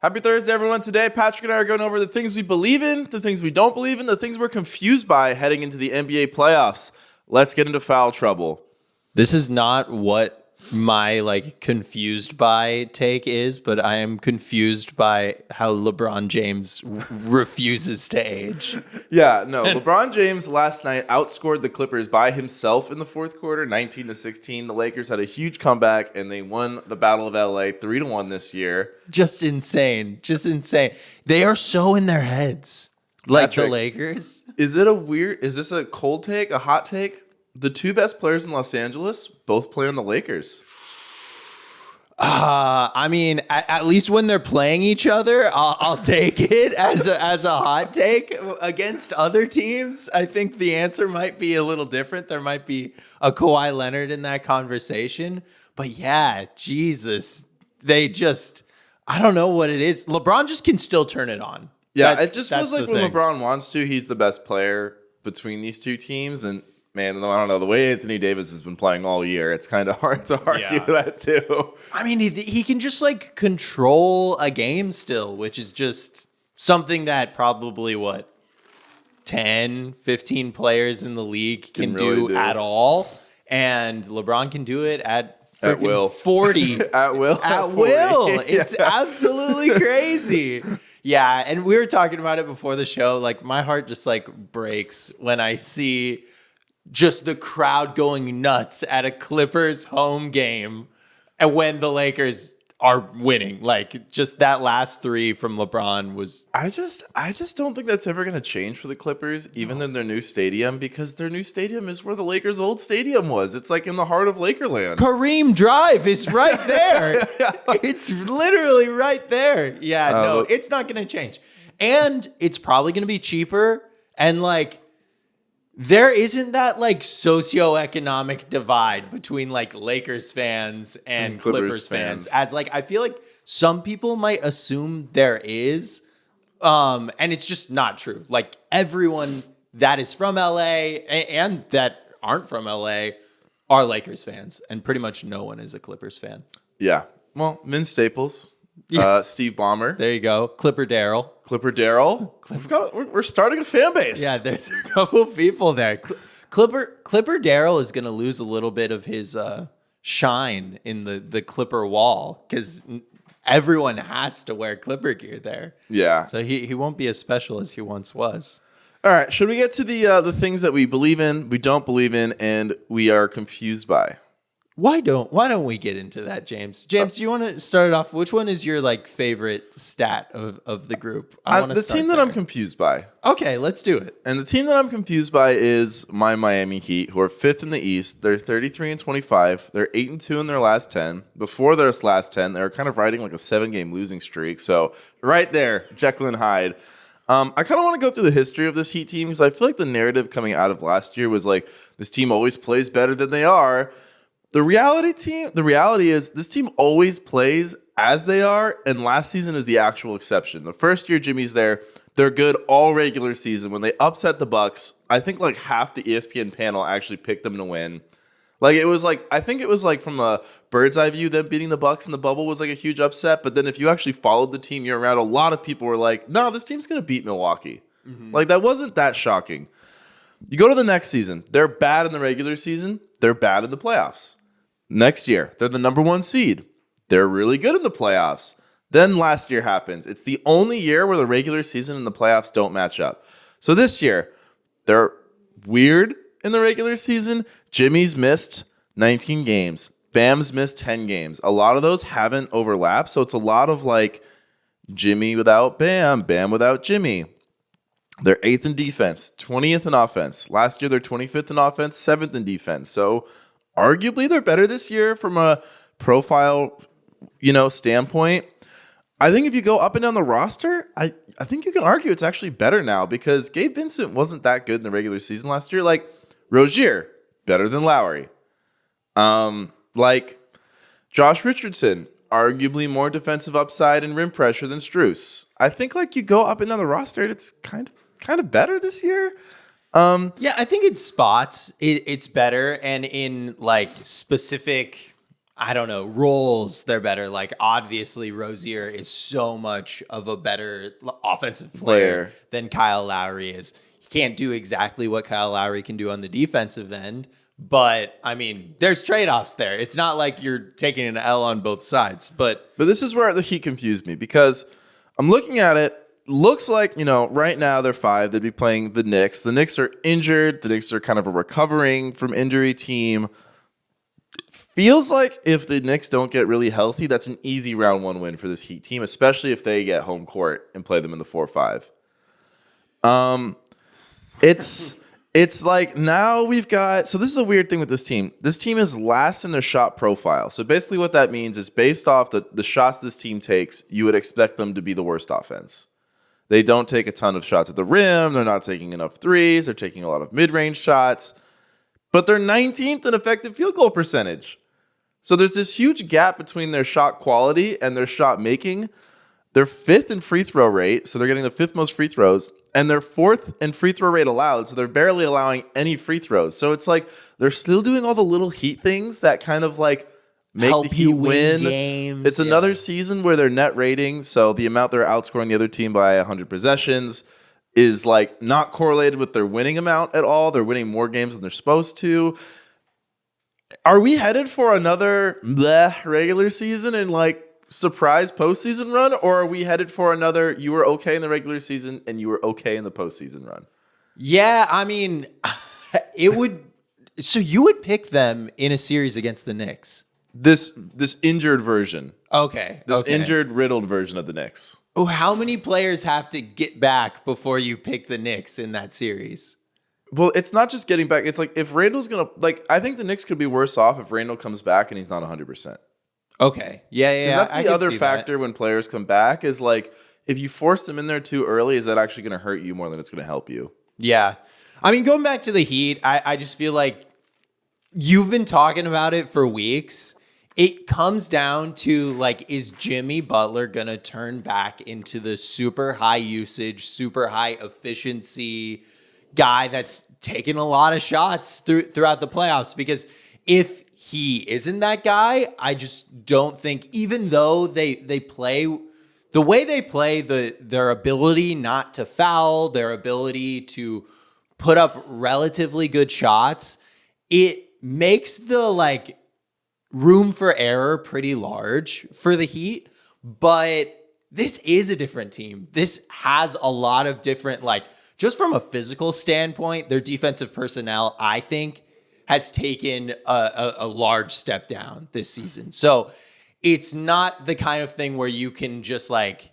Happy Thursday, everyone. Today, Patrick and I are going over the things we believe in, the things we don't believe in, the things we're confused by heading into the NBA playoffs. Let's get into foul trouble. This is not what my confused by take is, but I am confused by how LeBron James refuses to age. Yeah, no. LeBron James last night outscored the Clippers by himself in the fourth quarter, 19-16. The Lakers had a huge comeback, and they won the Battle of LA 3-1 this year. Just insane. They are so in their heads. Like Patrick, the Lakers. Is this a cold take, a hot take? The two best players in Los Angeles both play on the Lakers. I mean, at least when they're playing each other, I'll take it as a hot take. Against other teams, I think the answer might be a little different. There might be a Kawhi Leonard in that conversation. But yeah, Jesus, I don't know what it is. LeBron just can still turn it on. Yeah, it just feels like when LeBron wants to, he's the best player between these two teams. And man, I don't know. The way Anthony Davis has been playing all year, it's kind of hard to argue that too. I mean, he can just control a game still, which is just something that probably 10, 15 players in the league can really do at all. And LeBron can do it at will. 40. At will. At will. It's absolutely crazy. Yeah, and we were talking about it before the show. My heart just breaks when I see just the crowd going nuts at a Clippers home game and when the Lakers are winning. Just that last three from LeBron was... I just don't think that's ever going to change for the Clippers, even in their new stadium, because their new stadium is where the Lakers' old stadium was. It's in the heart of Lakerland. Kareem Drive is right there. It's literally right there. Yeah, no, it's not going to change. And it's probably going to be cheaper. And there isn't that socioeconomic divide between Lakers fans and Clippers fans. As I feel like some people might assume there is, and it's just not true. Everyone that is from LA and that aren't from LA are Lakers fans, and pretty much no one is a Clippers fan. Yeah. Well, Min Staples. Steve Ballmer. There you go. Clipper Daryl. We're starting a fan base. Yeah, there's a couple people there. Clipper Daryl is going to lose a little bit of his shine in the Clipper wall because everyone has to wear Clipper gear there. Yeah. So he won't be as special as he once was. All right. Should we get to the things that we believe in, we don't believe in, and we are confused by? Why don't we get into that, James? James, do you want to start it off? Which one is your favorite stat of the group? The team that I'm confused by. Okay, let's do it. And the team that I'm confused by is my Miami Heat, who are 5th in the East. They're 33-25. They're 8-2 in their last 10. Before their last 10, they were kind of riding a 7-game losing streak. So right there, Jekyll and Hyde. I kind of want to go through the history of this Heat team because I feel like the narrative coming out of last year was this team always plays better than they are. The reality is this team always plays as they are, and last season is the actual exception. The first year Jimmy's there, they're good all regular season. When they upset the Bucks, I think half the ESPN panel actually picked them to win. I think it was from a bird's eye view, them beating the Bucks in the bubble was a huge upset. But then if you actually followed the team year round, a lot of people were no, this team's going to beat Milwaukee. Mm-hmm. That wasn't that shocking. You go to the next season, they're bad in the regular season, they're bad in the playoffs. Next year, they're the number 1 seed. They're really good in the playoffs. Then last year happens. It's the only year where the regular season and the playoffs don't match up. So this year, they're weird in the regular season. Jimmy's missed 19 games. Bam's missed 10 games. A lot of those haven't overlapped. So it's a lot of Jimmy without Bam, Bam without Jimmy. They're 8th in defense, 20th in offense. Last year, they're 25th in offense, 7th in defense. So arguably, they're better this year from a profile, standpoint. I think if you go up and down the roster, I think you can argue it's actually better now because Gabe Vincent wasn't that good in the regular season last year. Rozier, better than Lowry. Josh Richardson, arguably more defensive upside and rim pressure than Strus. I think you go up and down the roster, it's kind of better this year. Yeah, I think in spots it's better, and in specific I don't know, roles, they're better. Like, obviously, Rozier is so much of a better offensive player than Kyle Lowry is. He can't do exactly what Kyle Lowry can do on the defensive end, but, I mean, there's trade-offs there. It's not like you're taking an L on both sides. But this is where the Heat confused me, because I'm looking at it. Looks like, right now they're 5. They'd be playing the Knicks. The Knicks are injured. The Knicks are kind of a recovering from injury team. Feels like if the Knicks don't get really healthy, that's an easy round 1 win for this Heat team, especially if they get home court and play them in the 4-5. It's like now we've got, so this is a weird thing with this team. This team is last in their shot profile. So basically what that means is based off the shots this team takes, you would expect them to be the worst offense. They don't take a ton of shots at the rim. They're not taking enough threes. They're taking a lot of mid-range shots. But they're 19th in effective field goal percentage. So there's this huge gap between their shot quality and their shot making. They're 5th in free throw rate, so they're getting the 5th most free throws. And they're 4th in free throw rate allowed, so they're barely allowing any free throws. So it's like they're still doing all the little Heat things that kind of like make help the Heat win games. It's another season where their net rating, so the amount they're outscoring the other team by 100 possessions, is like not correlated with their winning amount at all. They're winning more games than they're supposed to. Are we headed for another regular season and like surprise postseason run, or are we headed for another you were okay in the regular season and you were okay in the postseason run? Yeah, I mean, it would. So you would pick them in a series against the Knicks? This injured version. Okay. This injured, riddled version of the Knicks. Oh, how many players have to get back before you pick the Knicks in that series? Well, it's not just getting back. It's like if Randall's going to, like, I think the Knicks could be worse off if Randall comes back and he's not 100%. Okay. Yeah. That's the other factor when players come back is like, if you force them in there too early, is that actually going to hurt you more than it's going to help you? Yeah. I mean, going back to the Heat, I just feel like you've been talking about it for weeks. It comes down to, like, is Jimmy Butler going to turn back into the super high usage, super high efficiency guy that's taking a lot of shots throughout the playoffs? Because if he isn't that guy, I just don't think, even though they play the way they play, their ability not to foul, their ability to put up relatively good shots, it makes the like room for error pretty large for the Heat. But this is a different team. This has a lot of different, like, just from a physical standpoint, their defensive personnel, I think, has taken a large step down this season. So it's not the kind of thing where you can just like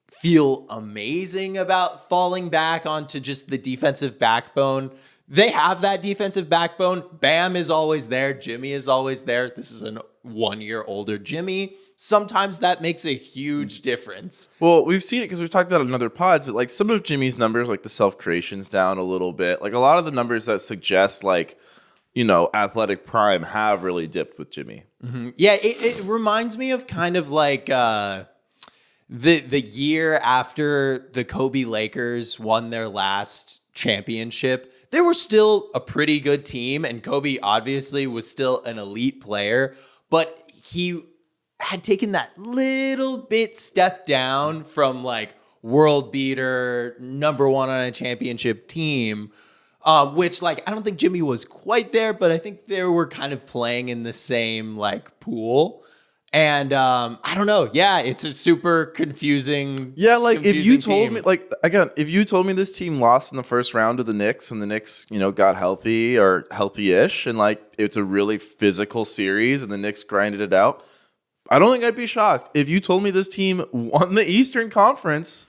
feel amazing about falling back onto just the defensive backbone. They have that defensive backbone. Bam is always there. Jimmy is always there. This is a 1 year older Jimmy. Sometimes that makes a huge difference. Well, we've seen it because we've talked about it in other pods, but like some of Jimmy's numbers, like the self-creation's down a little bit. Like a lot of the numbers that suggest like, athletic prime have really dipped with Jimmy. Mm-hmm. Yeah, it reminds me of kind of like the year after the Kobe Lakers won their last championship. They were still a pretty good team, and Kobe obviously was still an elite player, but he had taken that little bit step down from like world beater, number one on a championship team, which like I don't think Jimmy was quite there, but I think they were kind of playing in the same like pool. And I don't know. Yeah, it's a super confusing. Yeah, like if you told team. me, like again, if you told me this team lost in the first round to the Knicks and the Knicks, got healthy or healthy-ish, and like it's a really physical series and the Knicks grinded it out, I don't think I'd be shocked. If you told me this team won the Eastern Conference,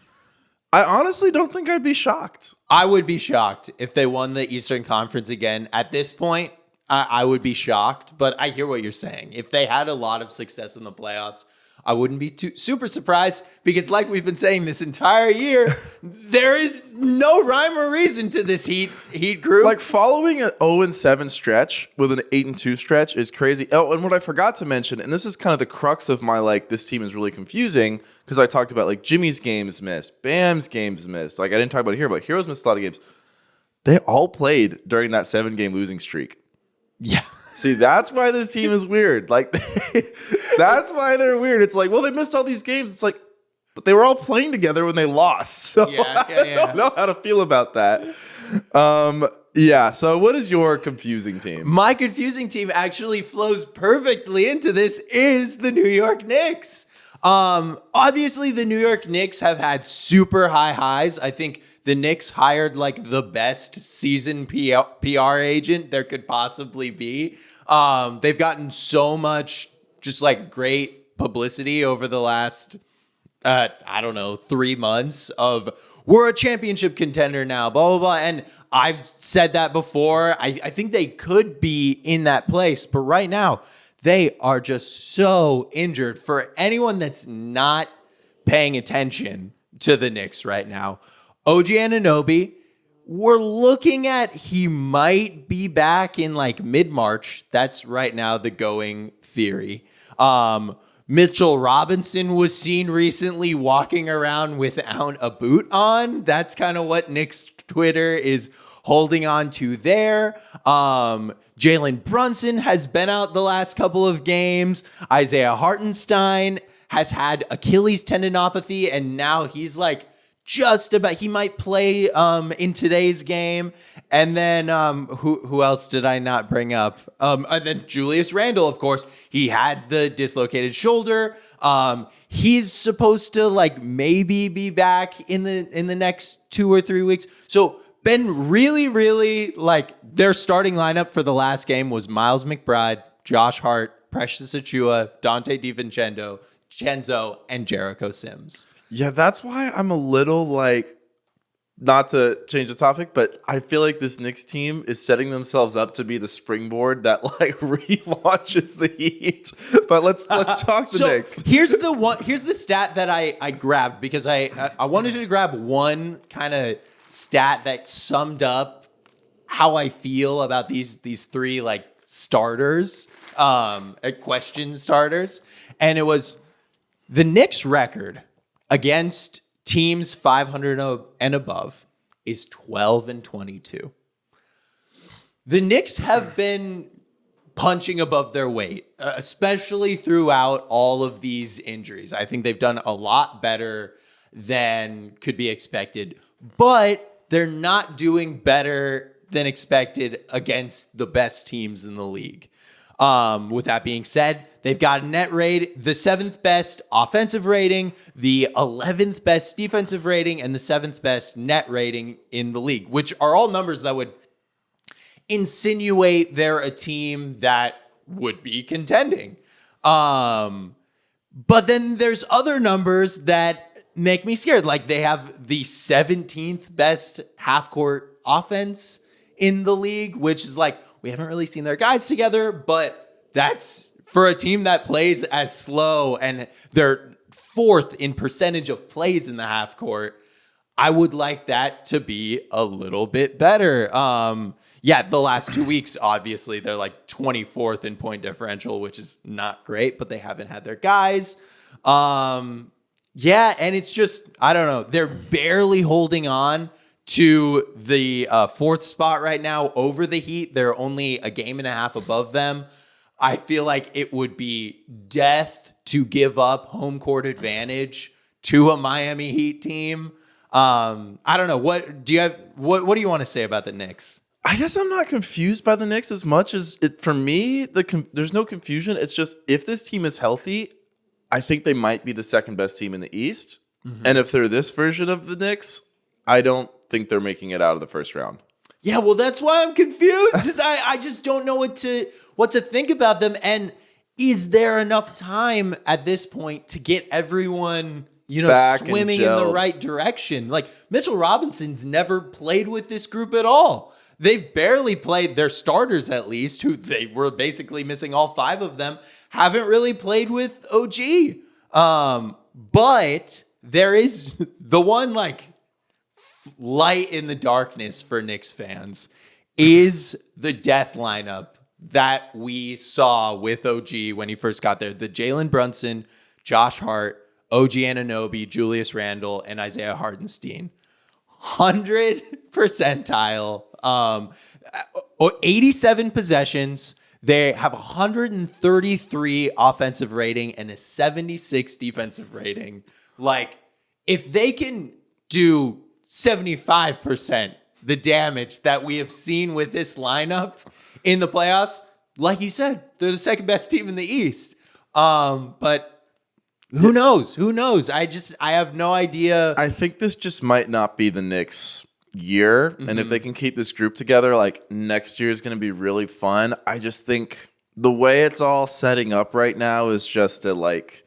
I honestly don't think I'd be shocked. I would be shocked if they won the Eastern Conference again. At this point, I would be shocked, but I hear what you're saying. If they had a lot of success in the playoffs, I wouldn't be super surprised because like we've been saying this entire year, there is no rhyme or reason to this Heat group. Like following an 0-7 stretch with an 8-2 stretch is crazy. Oh, and what I forgot to mention, and this is kind of the crux of my like this team is really confusing because I talked about like Jimmy's games missed, Bam's games missed. Like I didn't talk about Hero, but Hero's missed a lot of games. They all played during that 7-game losing streak. Yeah. See, that's why this team is weird. Like, that's why they're weird. It's like, well, they missed all these games. It's like, but they were all playing together when they lost. So I don't know how to feel about that. So what is your confusing team? My confusing team actually flows perfectly into this is the New York Knicks. Obviously, the New York Knicks have had super high highs. I think the Knicks hired like the best season PR agent there could possibly be. They've gotten so much just like great publicity over the last 3 months of we're a championship contender now, blah, blah, blah. And I've said that before. I think they could be in that place, but right now they are just so injured. For anyone that's not paying attention to the Knicks right now, OG Anunoby, we're looking at he might be back in like mid-March. That's right now the going theory. Mitchell Robinson was seen recently walking around without a boot on. That's kind of what Knicks Twitter is holding on to there. Jalen Brunson has been out the last couple of games. Isaiah Hartenstein has had Achilles tendinopathy, and now he's like just about, he might play in today's game. And then who else did I not bring up? And then Julius Randle, of course, he had the dislocated shoulder. He's supposed to like maybe be back in the next 2 or 3 weeks. So been really, really like their starting lineup for the last game was Miles McBride, Josh Hart, Precious Achiuwa, Dante DiVincenzo, and Jericho Sims. Yeah, that's why I'm a little like, not to change the topic, but I feel like this Knicks team is setting themselves up to be the springboard that like relaunches the Heat. But let's talk the Knicks. Here's the stat that I grabbed because I wanted to grab one kind of stat that summed up how I feel about these three like starters, question starters, and it was the Knicks record against teams 500 and above is 12-22. The Knicks have been punching above their weight, especially throughout all of these injuries. I think they've done a lot better than could be expected, but they're not doing better than expected against the best teams in the league. With that being said, they've got a net rate, the 7th best offensive rating, the 11th best defensive rating, and the 7th best net rating in the league, which are all numbers that would insinuate they're a team that would be contending. But then there's other numbers that make me scared. Like they have the 17th best half-court offense in the league, which is like, we haven't really seen their guys together, but that's for a team that plays as slow and they're 4th in percentage of plays in the half court. I would like that to be a little bit better. The last 2 weeks, obviously, they're like 24th in point differential, which is not great, but they haven't had their guys. And it's just, I don't know. They're barely holding on to the 4th spot right now over the Heat. They're only a game and a half above them. I feel like it would be death to give up home court advantage to a Miami Heat team. I don't know. What do you want to say about the Knicks? I guess I'm not confused by the Knicks as much as it. For me, there's no confusion. It's just if this team is healthy, I think they might be the 2nd best team in the East. Mm-hmm. And if they're this version of the Knicks, I don't think they're making it out of the first round. Yeah, well, that's why I'm confused. I just don't know what to think about them. And is there enough time at this point to get everyone, back swimming in the right direction? Like Mitchell Robinson's never played with this group at all. They've barely played their starters, at least, who they were basically missing all 5 of them, haven't really played with OG. But there is the one like light in the darkness for Knicks fans is the death lineup that we saw with OG when he first got there. The Jalen Brunson, Josh Hart, OG Anunoby, Julius Randle, and Isaiah Hartenstein. 100 percentile, 87 possessions. They have 133 offensive rating and a 76 defensive rating. Like, if they can do 75% the damage that we have seen with this lineup in the playoffs, like you said, they're the second best team in the East. But who knows? Who knows? I have no idea. I think this just might not be the Knicks' year. And if they can keep this group together, like next year is going to be really fun. I just think the way it's all setting up right now is just a like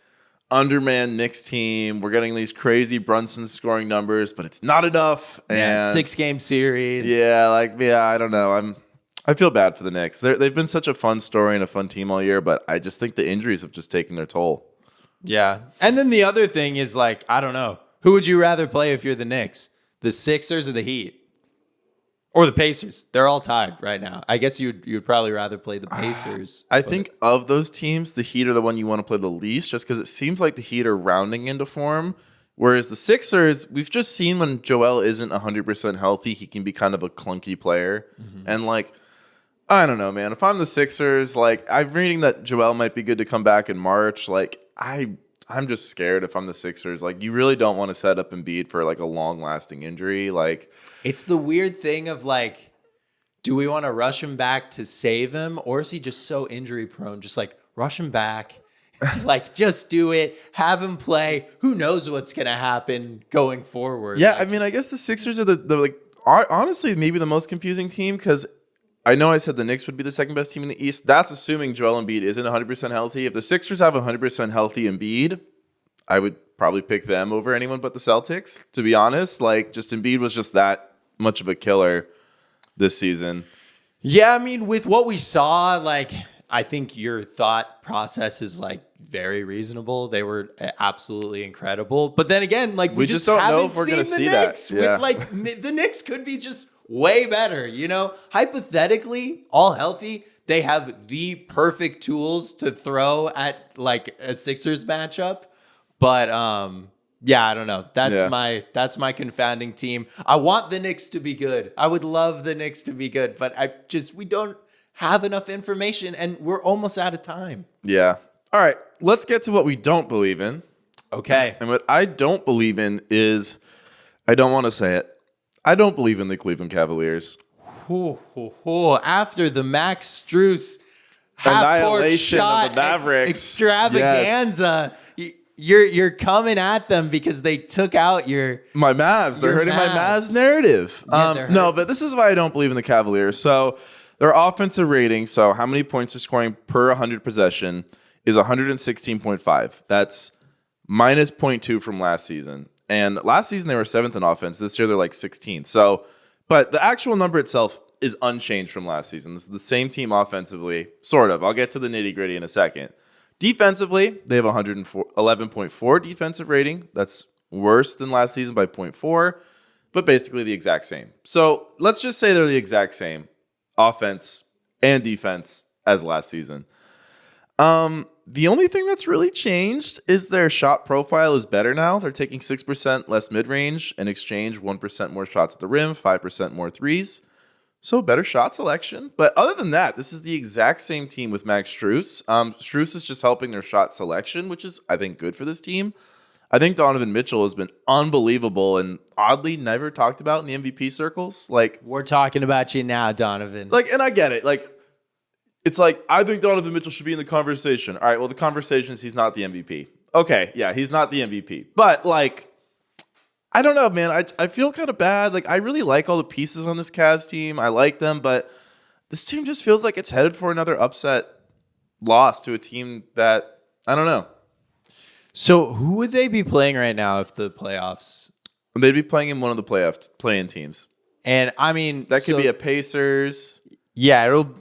undermanned Knicks team. We're getting these crazy Brunson scoring numbers, but it's not enough. And 6-game series. Yeah, I don't know. I feel bad for the Knicks. They've been such a fun story and a fun team all year, but I just think the injuries have just taken their toll. Yeah. And then the other thing is like, I don't know. Who would you rather play if you're the Knicks? The Sixers or the Heat? Or the Pacers? They're all tied right now. I guess you'd probably rather play the Pacers. I think of those teams, the Heat are the one you want to play the least, just because it seems like the Heat are rounding into form. Whereas the Sixers, we've just seen when Joel isn't 100% healthy, he can be kind of a clunky player. And like, I don't know, man. If I'm the Sixers, like I'm reading that Joel might be good to come back in March. Like I'm just scared if I'm the Sixers. Like, you really don't want to set up Embiid for like a long-lasting injury. Like, it's the weird thing of like, do we want to rush him back to save him, or is he just so injury prone? Just like rush him back, like just do it, have him play. Who knows what's gonna happen going forward? Yeah, I mean, I guess the Sixers are the like honestly maybe the most confusing team because I know I said the Knicks would be the second best team in the East. That's assuming Joel Embiid isn't 100% healthy. If the Sixers have 100% healthy Embiid, I would probably pick them over anyone but the Celtics, to be honest. Like, just Embiid was just that much of a killer this season. Yeah, I mean, with what we saw, like, I think your thought process is like very reasonable. They were absolutely incredible. But then again, like, we just don't know if we're going to see that. Yeah. Like, the Knicks could be just way better, you know? Hypothetically, all healthy, they have the perfect tools to throw at like a Sixers matchup. But yeah, I don't know. That's my confounding team. I want the Knicks to be good. I would love the Knicks to be good, but we don't have enough information and we're almost out of time. Yeah. All right, let's get to what we don't believe in. Okay. And what I don't believe in is, I don't want to say it, I don't believe in the Cleveland Cavaliers. After the Max Strus Annihilation shot of the Mavericks extravaganza, you're coming at them because they took out my Mavs. They're hurting my Mavs narrative. No, but this is why I don't believe in the Cavaliers. So their offensive rating, so how many points they're scoring per 100 possession, is 116.5. That's minus 0.2 from last season. And last season they were 7th in offense. This year they're like 16th. So, but the actual number itself is unchanged from last season. This is the same team offensively, sort of. I'll get to the nitty gritty in a second. Defensively, they have 11.4 defensive rating. That's worse than last season by 0.4, but basically the exact same. So let's just say they're the exact same offense and defense as last season. The only thing that's really changed is their shot profile is better now. They're taking 6% less mid-range, in exchange 1% more shots at the rim, 5% more threes. So better shot selection. But other than that, this is the exact same team with Max Strus. Strus is just helping their shot selection, which is, I think, good for this team. I think Donovan Mitchell has been unbelievable and oddly never talked about in the MVP circles. Like, we're talking about you now, Donovan. Like, and I get it. Like, it's like, I think Donovan Mitchell should be in the conversation. All right, well, the conversation is he's not the MVP. Okay, yeah, he's not the MVP. But, like, I don't know, man. I feel kind of bad. Like, I really like all the pieces on this Cavs team. I like them, but this team just feels like it's headed for another upset loss to a team that, I don't know. So who would they be playing right now if the playoffs? They'd be playing in one of the play-in teams. And, I mean... That could be a Pacers. Yeah, it'll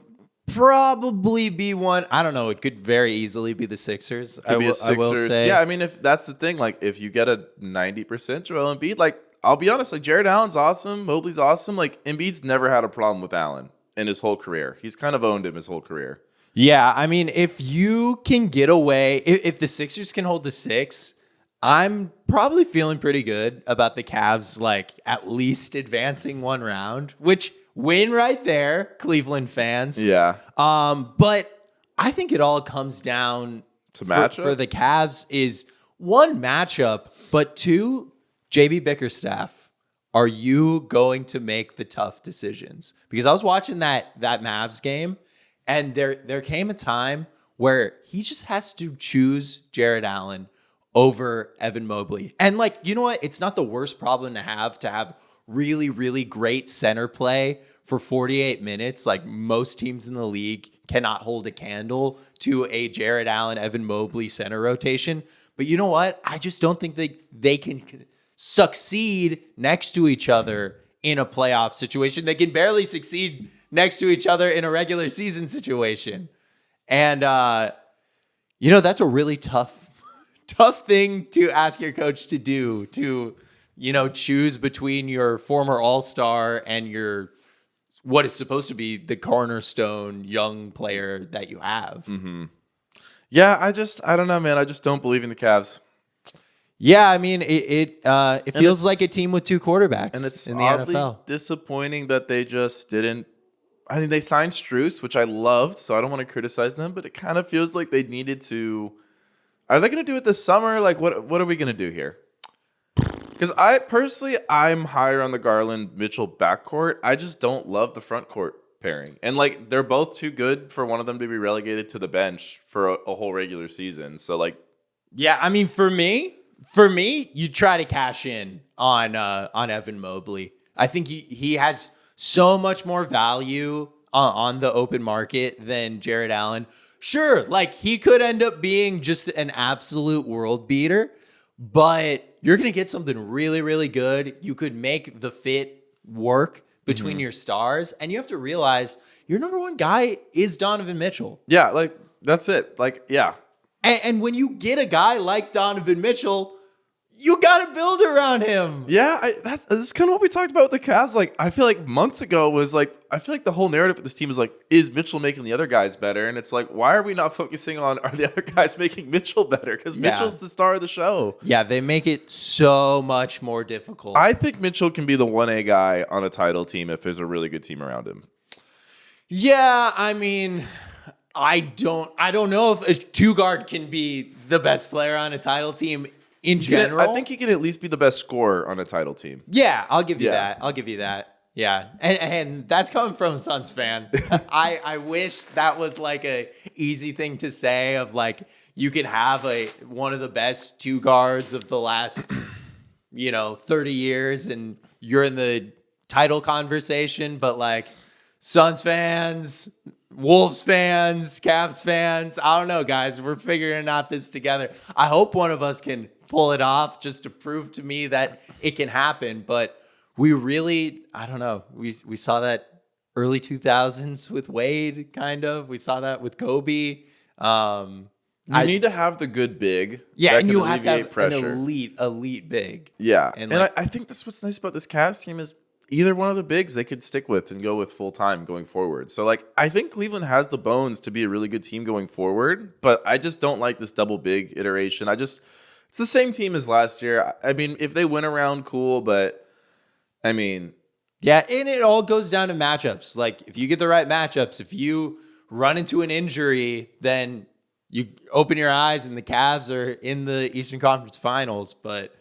probably be one. I don't know. It could very easily be the Sixers. Could be a Sixers. I will say. Yeah, I mean, if that's the thing, like if you get a 90% Joel Embiid, like I'll be honest, like Jared Allen's awesome, Mobley's awesome. Like Embiid's never had a problem with Allen in his whole career. He's kind of owned him his whole career. Yeah, I mean, if you can get away, if the Sixers can hold the 6, I'm probably feeling pretty good about the Cavs, like at least advancing one round, which Win right there, Cleveland fans. Yeah. But I think it all comes down to matchup for the Cavs is one matchup, but two, JB Bickerstaff. Are you going to make the tough decisions? Because I was watching that Mavs game, and there came a time where he just has to choose Jared Allen over Evan Mobley. And like, you know what? It's not the worst problem to have really, really great center play for 48 minutes. Like most teams in the league cannot hold a candle to a Jared Allen, Evan Mobley center rotation. But you know what? I just don't think they can succeed next to each other in a playoff situation. They can barely succeed next to each other in a regular season situation. And, that's a really tough thing to ask your coach to do, to, choose between your former all-star and your what is supposed to be the cornerstone young player that you have. Mm-hmm. Yeah, I don't know, man. I just don't believe in the Cavs. Yeah, I mean, it feels like a team with two quarterbacks, and it's in the oddly NFL. Disappointing that they just didn't. I mean, they signed Strus, which I loved, so I don't want to criticize them, but it kind of feels like they needed to. Are they going to do it this summer? Like, what are we going to do here? Because I'm higher on the Garland-Mitchell backcourt. I just don't love the front court pairing. And, like, they're both too good for one of them to be relegated to the bench for a whole regular season. So, like... Yeah, I mean, for me, you try to cash in on Evan Mobley. I think he has so much more value on the open market than Jared Allen. Sure, like, he could end up being just an absolute world beater, but you're going to get something really, really good. You could make the fit work between your stars. And you have to realize your number one guy is Donovan Mitchell. Yeah, like, that's it. Like, yeah. And when you get a guy like Donovan Mitchell, you got to build around him. Yeah, that's kind of what we talked about with the Cavs. Like, I feel like months ago was like, I feel like the whole narrative of this team is like, is Mitchell making the other guys better? And it's like, why are we not focusing on, are the other guys making Mitchell better? Because Mitchell's the star of the show. Yeah, they make it so much more difficult. I think Mitchell can be the 1A guy on a title team if there's a really good team around him. Yeah, I mean... I don't know if a two guard can be the best player on a title team in general. I think he can at least be the best scorer on a title team. Yeah, I'll give you that. Yeah. And that's coming from a Suns fan. I wish that was like a easy thing to say of like, you can have one of the best two guards of the last, 30 years and you're in the title conversation, but like Suns fans, Wolves fans, Cavs fans, I don't know, guys. We're figuring out this together. I hope one of us can pull it off just to prove to me that it can happen. But we really, I don't know. We saw that early 2000s with Wade, kind of. We saw that with Kobe. You need to have the good big. Yeah, that and can you have to have pressure. an elite big. Yeah, and I think that's what's nice about this Cavs team is either one of the bigs they could stick with and go with full time going forward. So, like, I think Cleveland has the bones to be a really good team going forward, but I just don't like this double big iteration. It's the same team as last year. I mean, if they win around, cool, but I mean... Yeah, and it all goes down to matchups. Like, if you get the right matchups, if you run into an injury, then you open your eyes and the Cavs are in the Eastern Conference Finals, but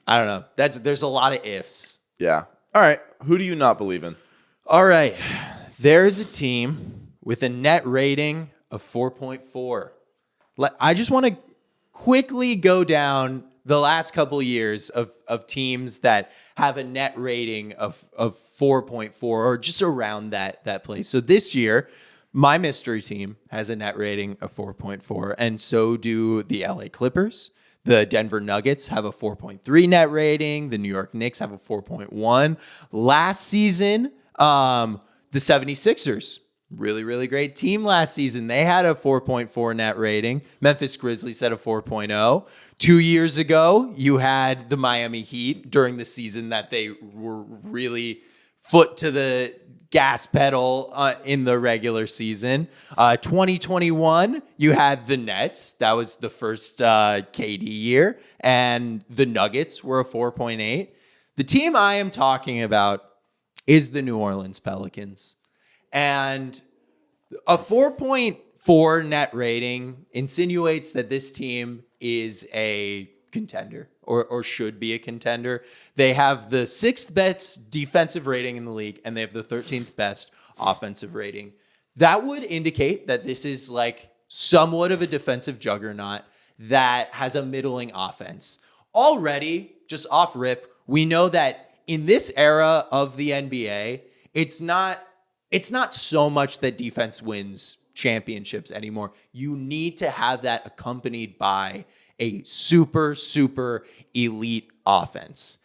I don't know. There's a lot of ifs. Yeah. All right. Who do you not believe in? All right. There's a team with a net rating of 4.4. I just want to quickly go down the last couple years of teams that have a net rating of 4.4 or just around that place. So this year, my mystery team has a net rating of 4.4, and so do the LA Clippers. The Denver Nuggets have a 4.3 net rating. The New York Knicks have a 4.1. Last season, the 76ers, really, really great team last season. They had a 4.4 net rating. Memphis Grizzlies had a 4.0. 2 years ago, you had the Miami Heat during the season that they were really foot to the gas pedal in the regular season. 2021, you had the Nets. That was the first KD year. And the Nuggets were a 4.8. The team I am talking about is the New Orleans Pelicans. And a 4.4 net rating insinuates that this team is a contender or should be a contender. They have the 6th best defensive rating in the league, and they have the 13th best offensive rating. That would indicate that this is like somewhat of a defensive juggernaut that has a middling offense. Already, just off rip, we know that in this era of the NBA, it's not so much that defense wins championships anymore. You need to have that accompanied by a super, super elite offense.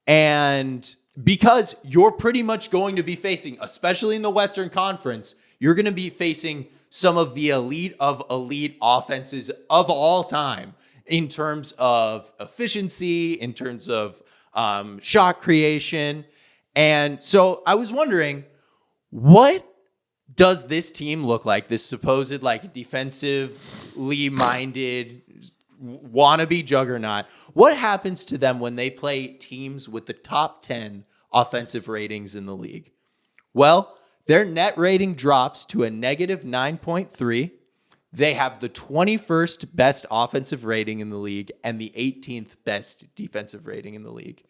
And because you're pretty much going to be facing, especially in the Western Conference, you're going to be facing some of the elite of elite offenses of all time in terms of efficiency, in terms of shot creation. And so I was wondering, what does this team look like? This supposed like defensively minded wannabe juggernaut. What happens to them when they play teams with the top 10 offensive ratings in the league? Well, their net rating drops to a negative 9.3. They have the 21st best offensive rating in the league and the 18th best defensive rating in the league.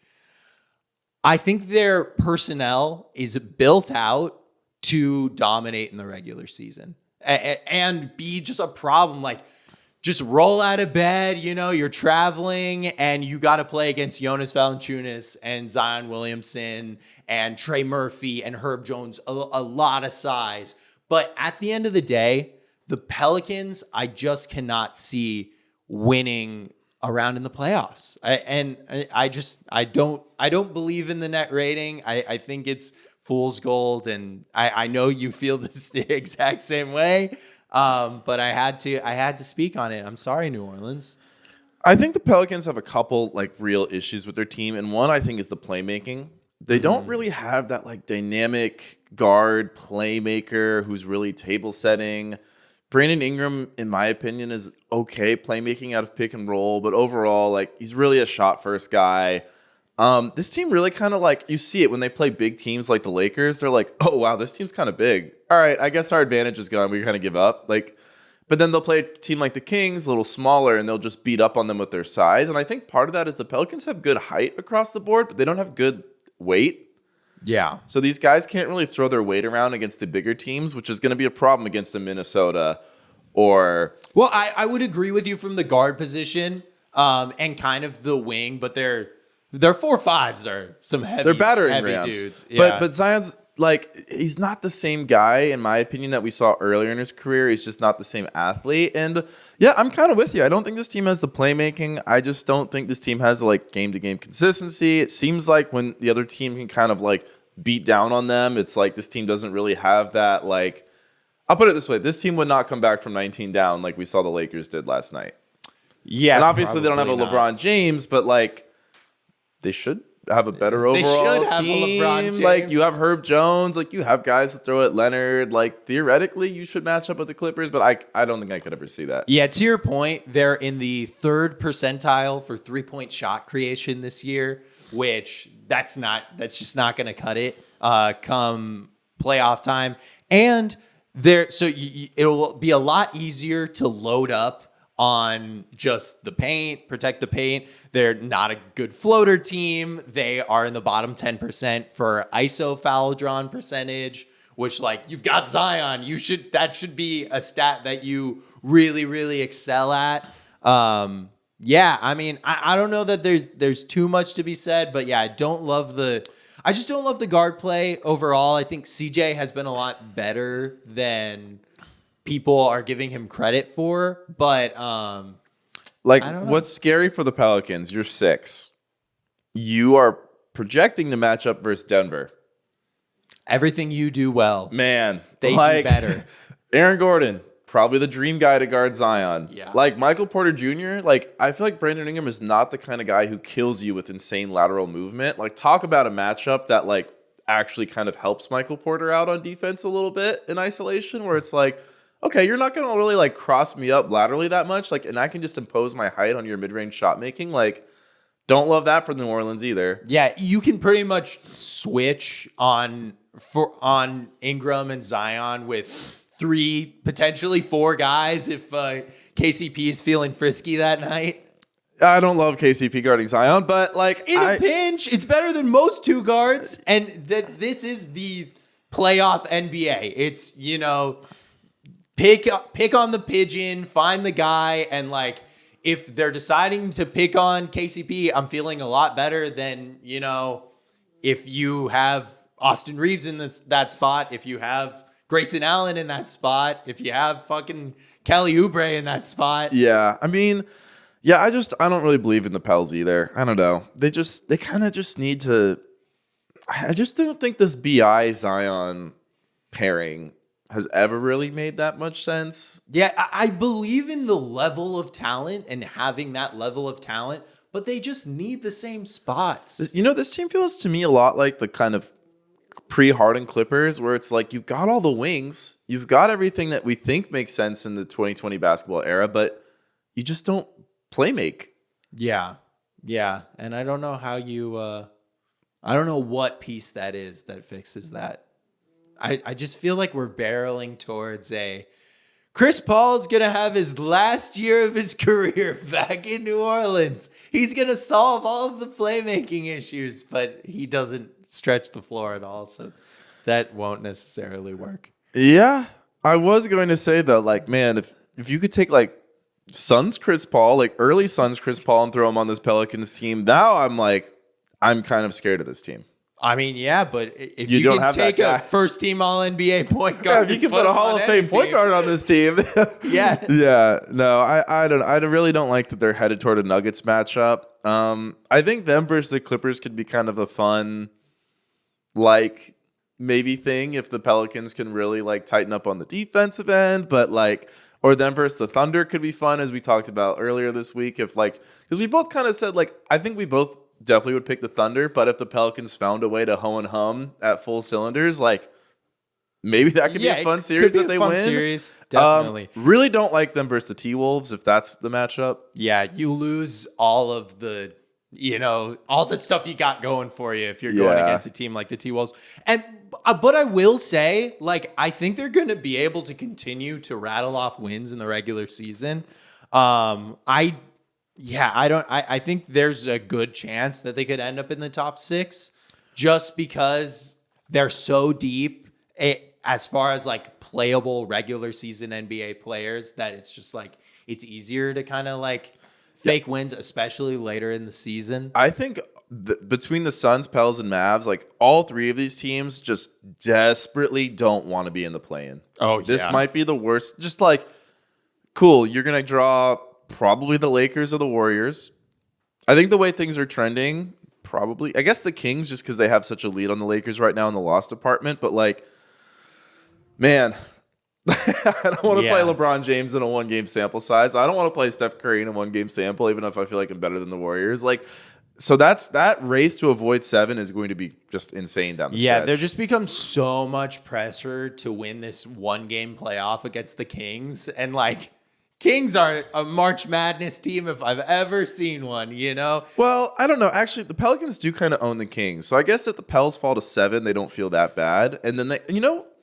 I think their personnel is built out to dominate in the regular season and be just a problem. Like, just roll out of bed, you're traveling and you got to play against Jonas Valanciunas and Zion Williamson and Trey Murphy and Herb Jones, a lot of size. But at the end of the day, the Pelicans, I just cannot see winning around in the playoffs. I don't believe in the net rating. I think it's fool's gold, and I know you feel this the exact same way. But I had to speak on it. I'm sorry, New Orleans. I think the Pelicans have a couple like real issues with their team, and one I think is the playmaking. They don't really have that like dynamic guard playmaker who's really table setting. Brandon Ingram, in my opinion, is okay playmaking out of pick and roll, but overall, like, he's really a shot first guy. This team really kind of like, you see it when they play big teams like the Lakers. They're like, oh, wow, this team's kind of big. All right, I guess our advantage is gone. We kind of give up. Like, but then they'll play a team like the Kings, a little smaller, and they'll just beat up on them with their size. And I think part of that is the Pelicans have good height across the board, but they don't have good weight. Yeah. So these guys can't really throw their weight around against the bigger teams, which is going to be a problem against a Minnesota or... Well, I would agree with you from the guard position and kind of the wing, but their 4-5s are some heavy, they're battering heavy rams. dudes. Yeah. But Zion's, like, he's not the same guy, in my opinion, that we saw earlier in his career. He's just not the same athlete. And, yeah, I'm kind of with you. I don't think this team has the playmaking. I just don't think this team has, like, game-to-game consistency. It seems like when the other team can kind of, like, beat down on them, it's like this team doesn't really have that, like... I'll put it this way. This team would not come back from 19 down like we saw the Lakers did last night. Yeah, and obviously they don't have a not. LeBron James, but, like, they should have a better overall should have team. a LeBron James. Like, you have Herb Jones. Like, you have guys to throw at Leonard. Like, theoretically, you should match up with the Clippers, but I don't think I could ever see that. Yeah, to your point, they're in the 3rd percentile for 3-point shot creation this year, which that's just not going to cut it come playoff time. And it'll be a lot easier to load up on just the paint, protect the paint. They're not a good floater team. They are in the bottom 10% for ISO foul drawn percentage, which, like, you've got Zion. That should be a stat that you really, really excel at. Yeah, I mean, I don't know that there's too much to be said, but yeah, I just don't love the guard play overall. I think CJ has been a lot better than people are giving him credit for, but what's scary for the Pelicans? You're 6. You are projecting the matchup versus Denver. Everything you do well, man, they do better. Aaron Gordon, probably the dream guy to guard Zion. Yeah. Like Michael Porter Jr., like, I feel like Brandon Ingram is not the kind of guy who kills you with insane lateral movement. Like, talk about a matchup that, like, actually kind of helps Michael Porter out on defense a little bit in isolation, where it's like, okay, you're not going to really, like, cross me up laterally that much, like, and I can just impose my height on your mid-range shot making. Like, Don't love that for New Orleans either. Yeah, you can pretty much switch on Ingram and Zion with 3, potentially 4 guys if KCP is feeling frisky that night. I don't love KCP guarding Zion, but like in a pinch, it's better than most 2 guards. And this is the playoff NBA. It's, pick on the pigeon, find the guy, and like if they're deciding to pick on KCP, I'm feeling a lot better than, if you have Austin Reeves in that spot, if you have Grayson Allen in that spot, if you have fucking Kelly Oubre in that spot. Yeah, I mean, yeah, I don't really believe in the Pels either. I don't know. They kind of just need to. I just don't think this BI Zion pairing has ever really made that much sense. Yeah, I believe in the level of talent and having that level of talent, but they just need the same spots. This team feels to me a lot like the kind of pre-Harden Clippers, where it's like you've got all the wings, you've got everything that we think makes sense in the 2020 basketball era, but you just don't play make. Yeah. And I don't know how you, I don't know what piece that is that fixes that. I just feel like we're barreling towards Chris Paul's going to have his last year of his career back in New Orleans. He's going to solve all of the playmaking issues, but he doesn't stretch the floor at all. So that won't necessarily work. Yeah. I was going to say though, like, man, if you could take like Suns Chris Paul, like early Suns Chris Paul, and throw him on this Pelicans team, now I'm kind of scared of this team. I mean, yeah, but if you don't can have take a first-team All-NBA point guard, if you can put a Hall of Fame point guard on this team, yeah, no, I really don't like that they're headed toward a Nuggets matchup. I think them versus the Clippers could be kind of a fun, like maybe thing if the Pelicans can really like tighten up on the defensive end, but like. Or them versus the Thunder could be fun, as we talked about earlier this week. If like, because we both kind of said like, I think we both definitely would pick the Thunder, but if the Pelicans found a way to hoe and hum at full cylinders, like maybe that could be a fun series that they win. Series, definitely. Really don't like them versus the T-Wolves if that's the matchup. Yeah, you lose all of the, all the stuff you got going for you if you're going against a team like the T-Wolves. But I will say, like, I think they're going to be able to continue to rattle off wins in the regular season. I think there's a good chance that they could end up in the top 6 just because they're so deep as far as like playable regular season NBA players that it's just like, it's easier to kind of like fake wins, especially later in the season. I think between the Suns, Pels, and Mavs, like all 3 of these teams just desperately don't want to be in the play-in. This might be the worst. Just like, cool, you're going to draw probably the Lakers or the Warriors. I think the way things are trending, probably, I guess the Kings, just because they have such a lead on the Lakers right now in the loss department. But like, man, I don't want to play LeBron James in a 1-game sample size. I don't want to play Steph Curry in a 1-game sample, even if I feel like I'm better than the Warriors. Like, so that race to avoid 7 is going to be just insane down the stretch. Yeah, there just becomes so much pressure to win this 1-game playoff against the Kings. And like, Kings are a March Madness team if I've ever seen one, Well, I don't know. Actually, the Pelicans do kind of own the Kings. So I guess if the Pels fall to 7, they don't feel that bad. And then they,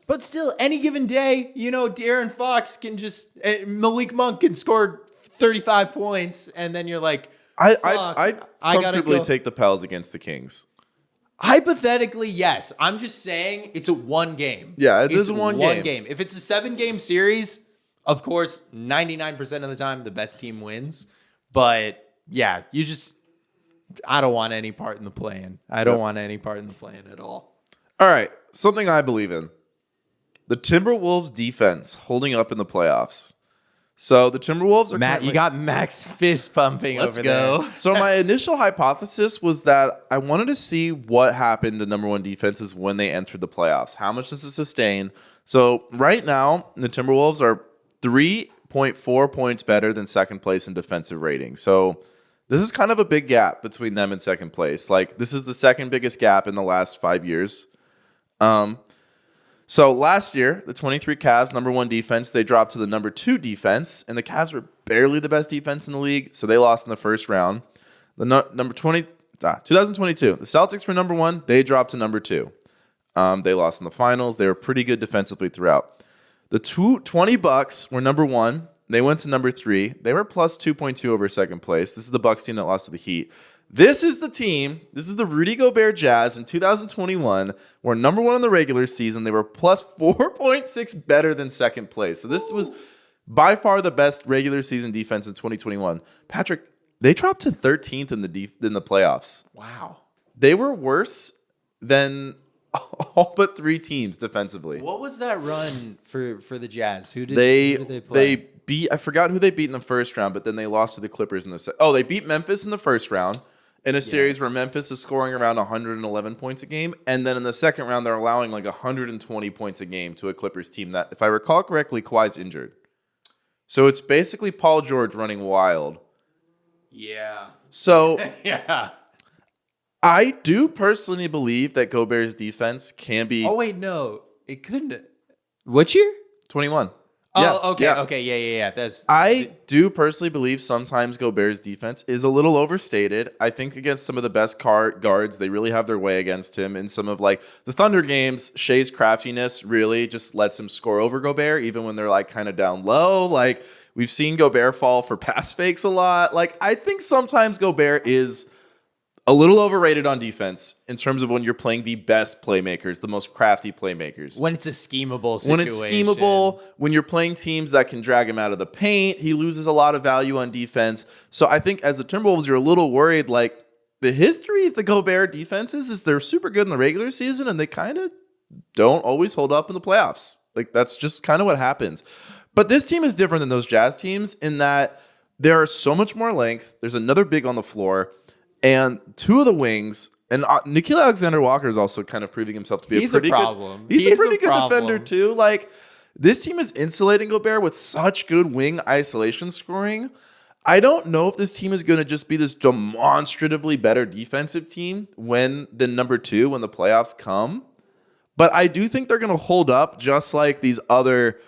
But still, any given day, De'Aaron Fox can just, Malik Monk can score 35 points. And then you're like, I'd comfortably take the Pels against the Kings. Hypothetically, yes. I'm just saying it's a 1 game. Yeah, it is a 1 game. If it's a 7-game series, of course, 99% of the time, the best team wins. But yeah, I don't want any part in the play-in. I don't want any part in the play-in at all. All right, something I believe in. The Timberwolves defense holding up in the playoffs. So the Timberwolves are Matt, you got Max fist pumping over there. Let's go. So my initial hypothesis was that I wanted to see what happened to number 1 defenses when they entered the playoffs. How much does it sustain? So right now, the Timberwolves are 3.4 points better than second place in defensive rating. So this is kind of a big gap between them and second place. Like, this is the second biggest gap in the last 5 years. So last year, the 23 Cavs, number 1 defense, they dropped to the number 2 defense, and the Cavs were barely the best defense in the league, so they lost in the first round. Number 2022. The Celtics were number 1. They dropped to number 2. They lost in the finals. They were pretty good defensively throughout. The 20 Bucks were number 1. They went to number 3. They were plus 2.2 over second place. This is the Bucks team that lost to the Heat. This is the team. This is the Rudy Gobert Jazz in 2021. Were number 1 in the regular season. They were plus 4.6 better than second place. So this was by far the best regular season defense in 2021. Patrick, they dropped to 13th in the playoffs. Wow. They were worse than all but 3 teams defensively. What was that run for the Jazz? Who did they They play? beat, I forgot who they beat in the first round, but then they lost to the Clippers in the second. Oh, they beat Memphis in the first round in a series where Memphis is scoring around 111 points a game. And then in the second round, they're allowing like 120 points a game to a Clippers team that, if I recall correctly, Kawhi's injured. So it's basically Paul George running wild. Yeah. So Yeah. I do personally believe that Gobert's defense can be. Oh, wait, no. It couldn't. What year? 21. Oh, Yeah, okay, yeah. okay, yeah. I do personally believe sometimes Gobert's defense is a little overstated. I think against some of the best guards, they really have their way against him. In some of like the Thunder games, Shea's craftiness really just lets him score over Gobert, even when they're like kind of down low. Like we've seen Gobert fall for pass fakes a lot. Like I think sometimes Gobert is a little overrated on defense in terms of when you're playing the best playmakers, the most crafty playmakers. When it's a schemable situation. When it's schemable, when you're playing teams that can drag him out of the paint, he loses a lot of value on defense. So I think as the Timberwolves, you're a little worried. Like the history of the Gobert defenses is they're super good in the regular season and they kind of don't always hold up in the playoffs. Like that's just kind of what happens. But this team is different than those Jazz teams in that there are so much more length. There's another big on the floor. And 2 of the wings, and Nickeil Alexander-Walker is also kind of proving himself to be a pretty problem. He's a pretty good defender too. Like this team is insulating Gobert with such good wing isolation scoring. I don't know if this team is going to just be this demonstratively better defensive team when the number 2 when the playoffs come, but I do think they're going to hold up just like these other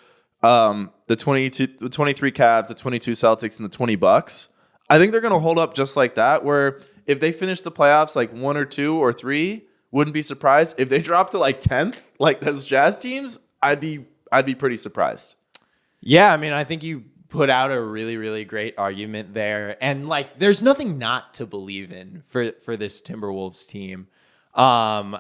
the 23 Cavs, the 22 Celtics, and the 20 Bucks. I think they're going to hold up just like that, where if they finish the playoffs like 1 or 2 or 3, wouldn't be surprised. If they drop to like 10th, like those Jazz teams, I'd be pretty surprised. Yeah, I mean, I think you put out a really, really great argument there. And like there's nothing not to believe in for this Timberwolves team. Their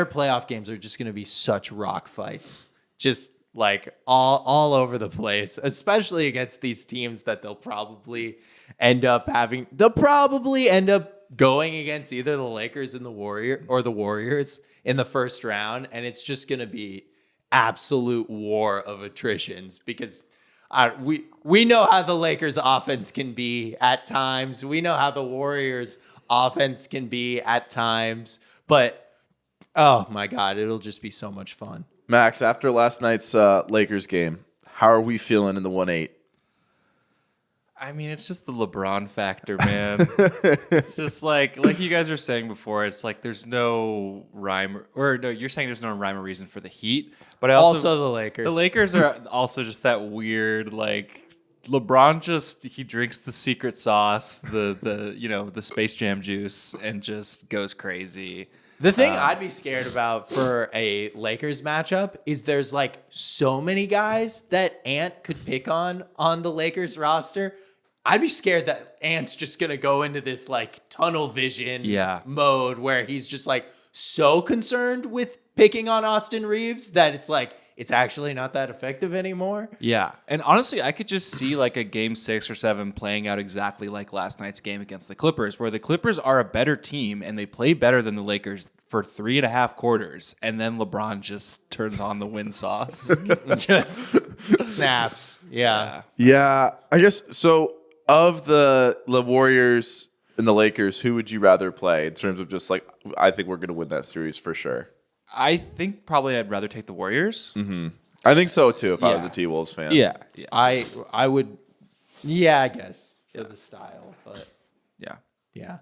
playoff games are just going to be such rock fights. Just like all over the place, especially against these teams that they'll probably end up going against either the Lakers and the Warriors in the first round. And it's just going to be absolute war of attritions because we know how the Lakers offense can be at times. We know how the Warriors offense can be at times, but oh my God, it'll just be so much fun. Max, after last night's Lakers game, how are we feeling in the 1-8? I mean, it's just the LeBron factor, man. It's just like you guys were saying before, it's like there's no rhyme, or no, you're saying there's no rhyme or reason for the Heat, but also the Lakers. The Lakers are also just that weird, like LeBron he drinks the secret sauce, the Space Jam juice, and just goes crazy. The thing I'd be scared about for a Lakers matchup is there's like so many guys that Ant could pick on the Lakers roster. I'd be scared that Ant's just going to go into this like tunnel vision mode where he's just like so concerned with picking on Austin Reeves that it's like, it's actually not that effective anymore. Yeah. And honestly, I could just see like a game 6 or 7 playing out exactly like last night's game against the Clippers, where the Clippers are a better team and they play better than the Lakers for 3.5 quarters. And then LeBron just turns on the win sauce. Just snaps. Yeah. Yeah. I guess so. Of the Warriors and the Lakers, who would you rather play in terms of just like, I think we're going to win that series for sure? I think probably I'd rather take the Warriors. Mm-hmm. I think so too. If I was a T-Wolves fan, yeah. I would. Yeah, I guess for the style, but yeah.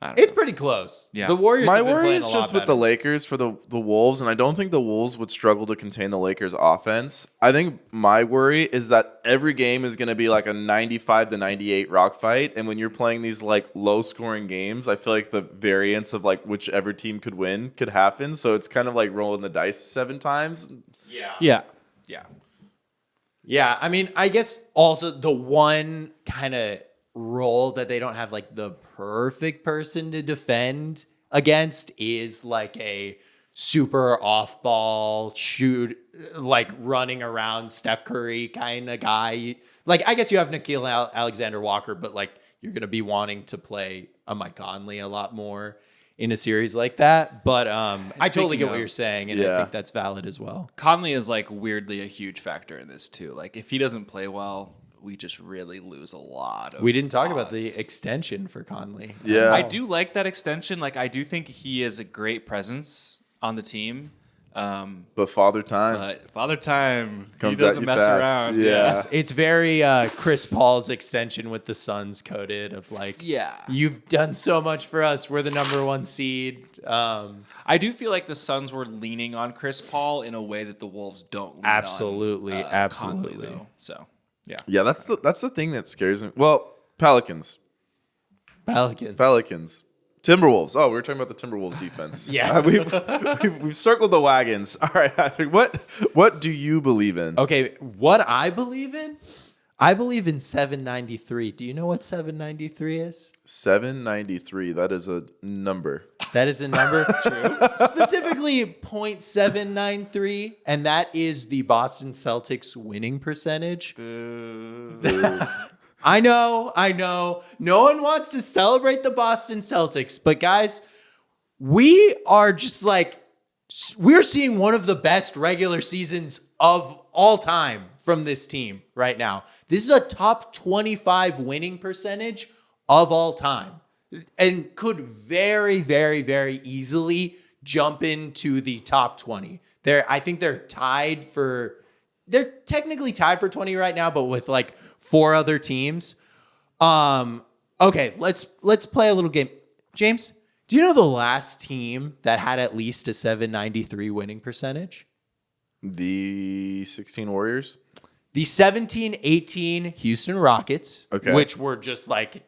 I don't It's know. pretty close. Yeah. The Warriors My have been worry playing is a just lot with the better. Lakers for the Wolves, and I don't think the Wolves would struggle to contain the Lakers' offense. I think my worry is that every game is going to be like a 95-98 rock fight, and when you're playing these like low-scoring games, I feel like the variance of like whichever team could win could happen. So it's kind of like rolling the dice 7 times. Yeah. Yeah, I mean, I guess also the one kind of role that they don't have like the perfect person to defend against is like a super off ball shoot, like running around Steph Curry kind of guy. Like, I guess you have Nikhil Alexander Walker, but like you're going to be wanting to play a Mike Conley a lot more in a series like that. But I totally get what you're saying, and I think that's valid as well. Conley is like weirdly a huge factor in this too. Like if he doesn't play well, we just really lose a lot of We didn't talk about the odds. extension for Conley. Yeah. I do like that extension. Like I do think he is a great presence on the team. But Father Time. But Father Time, Comes he at doesn't you mess fast. around. Yeah. It's very Chris Paul's extension with the Suns coded of like, Yeah. you've done so much for us. We're the number 1 seed. I do feel like the Suns were leaning on Chris Paul in a way that the Wolves don't. Lean Absolutely, on, absolutely. Conley, though. So yeah. Yeah, that's the thing that scares me. Well, Pelicans. Pelicans. Timberwolves. Oh, we were talking about the Timberwolves defense. Yes. We've circled the wagons. All right, Patrick, what do you believe in? Okay, what I believe in? I believe in 793. Do you know what 793 is? 793. That is a number. That is a number. True. Specifically 0.793, and that is the Boston Celtics winning percentage. I know. No one wants to celebrate the Boston Celtics, but guys, we are just like, we're seeing one of the best regular seasons of all time from this team right now. This is a top 25 winning percentage of all time and could very, very, very easily jump into the top 20. I think they're technically tied for 20 right now, but with like 4 other teams. Okay, let's play a little game. James, do you know the last team that had at least a 793 winning percentage? The 16 Warriors. The 17-18 Houston Rockets, Okay. which were just like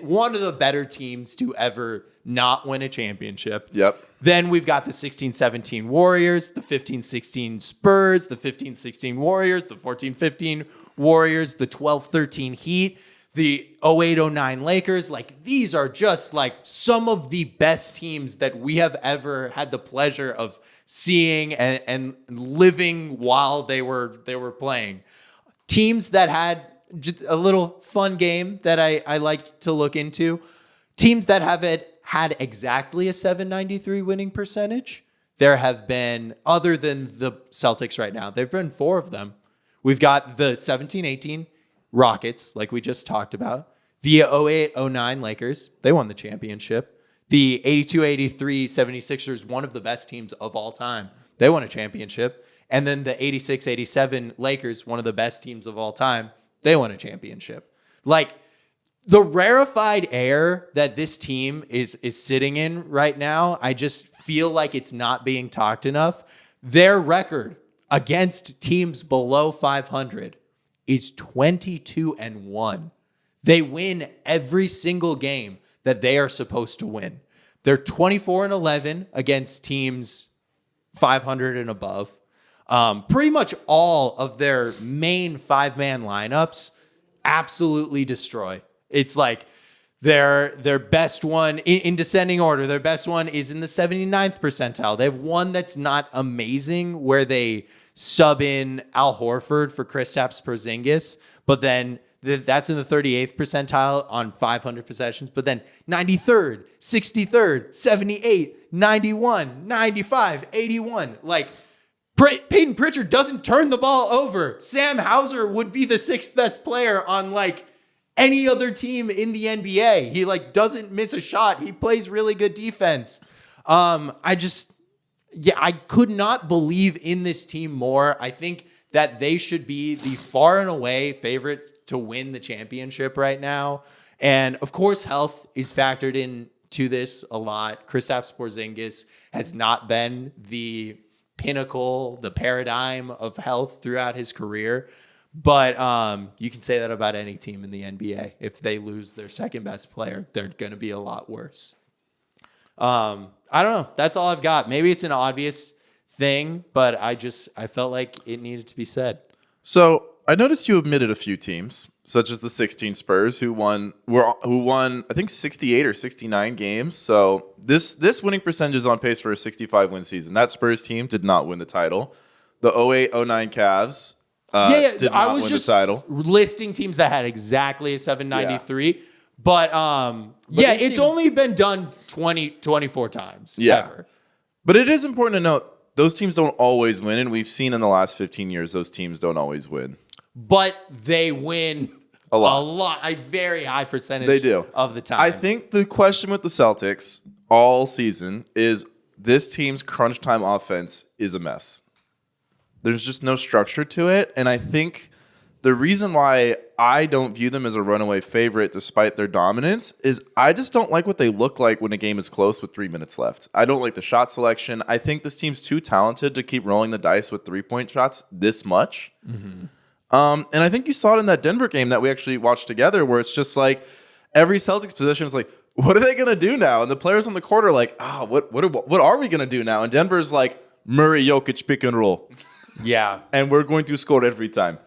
one of the better teams to ever not win a championship. Yep. Then we've got the 16-17 Warriors, the 15-16 Spurs, the 15-16 Warriors, the 14-15 Warriors, the 12-13 Heat, the 08-09 Lakers. Like, these are just like some of the best teams that we have ever had the pleasure of seeing and living while they were playing. Teams that had just a little fun game that I liked to look into. Teams that have had exactly a 793 winning percentage. There have been, other than the Celtics right now, there have been 4 of them. We've got the 17-18 Rockets, like we just talked about. The 08-09 Lakers, they won the championship. The 82-83 76ers, one of the best teams of all time. They won a championship. And then the 86-87 Lakers, one of the best teams of all time. They won a championship. Like, the rarefied air that this team is sitting in right now, I just feel like it's not being talked enough. Their record against teams below 500 is 22-1. They win every single game that they are supposed to win. They're 24-11 against teams 500 and above. Pretty much all of their main 5-man lineups absolutely destroy. It's like their best one in descending order. Their best one is in the 79th percentile. They have one that's not amazing where they sub in Al Horford for Kristaps Porzingis, but then that's in the 38th percentile on 500 possessions. But then 93rd, 63rd, 78, 91, 95, 81. Like, Peyton Pritchard doesn't turn the ball over. Sam Hauser would be the 6th best player on like any other team in the NBA. He like doesn't miss a shot. He plays really good defense. I could not believe in this team more. I think that they should be the far and away favorite to win the championship right now. And of course, health is factored in to this a lot. Kristaps Porzingis has not been the pinnacle, the paradigm of health throughout his career. But you can say that about any team in the NBA. If they lose their second best player, they're going to be a lot worse. I don't know. That's all I've got. Maybe it's an obvious thing, but I felt like it needed to be said. So I noticed you omitted a few teams, such as the 16 Spurs, who won I think 68 or 69 games. So this winning percentage is on pace for a 65 win season. That Spurs team did not win the title. The 08-09 Cavs did not win the title. Listing teams that had exactly a 793. But it's only been done 24 times ever. But it is important to note those teams don't always win, and we've seen in the last 15 years those teams don't always win. But they win a lot, a very high percentage they do. Of the time. I think the question with the Celtics all season is this team's crunch time offense is a mess. There's just no structure to it, and I think the reason why I don't view them as a runaway favorite despite their dominance is I just don't like what they look like when a game is close with 3 minutes left. I don't like the shot selection. I think this team's too talented to keep rolling the dice with 3-point shots this much. Mm-hmm. And I think you saw it in that Denver game that we actually watched together where it's just like every Celtics possession is like, what are they going to do now? And the players on the court are like, what are we going to do now? And Denver's like, Murray, Jokic, pick and roll. Yeah. And we're going to score every time.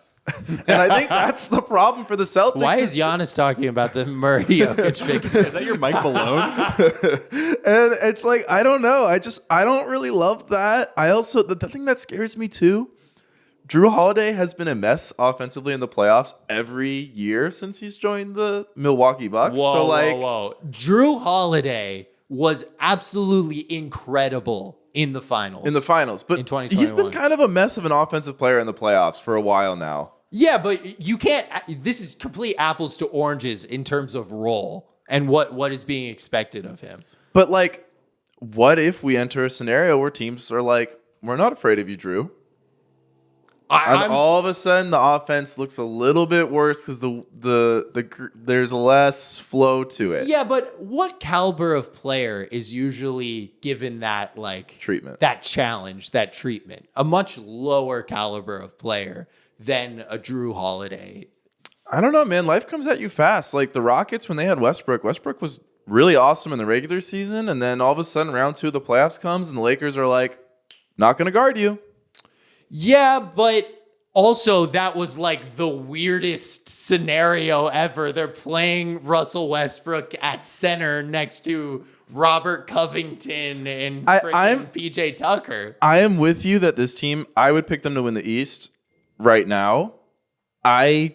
And I think that's the problem for the Celtics. Why is Giannis talking about the Murray Jokic pick? Is that your Mike Malone? And it's like, I don't know. I don't really love that. I also, the thing that scares me too, Drew Holiday has been a mess offensively in the playoffs every year since he's joined the Milwaukee Bucks. Whoa. Drew Holiday was absolutely incredible in the finals. But in 2021. He's been kind of a mess of an offensive player in the playoffs for a while now. Yeah, but you can't. This is complete apples to oranges in terms of role and what is being expected of him. But like, what if we enter a scenario where teams are like, we're not afraid of you, Drew? And all of a sudden, the offense looks a little bit worse because there's less flow to it. Yeah, but what caliber of player is usually given that treatment, that challenge, that treatment? A much lower caliber of player than a Drew Holiday. I don't know, man. Life comes at you fast. Like the Rockets, when they had Westbrook was really awesome in the regular season, and then all of a sudden, round 2 of the playoffs comes, and the Lakers are like, not going to guard you. Yeah, but also that was like the weirdest scenario ever. They're playing Russell Westbrook at center next to Robert Covington and PJ Tucker. I am with you that this team, I would pick them to win the East right now. I'm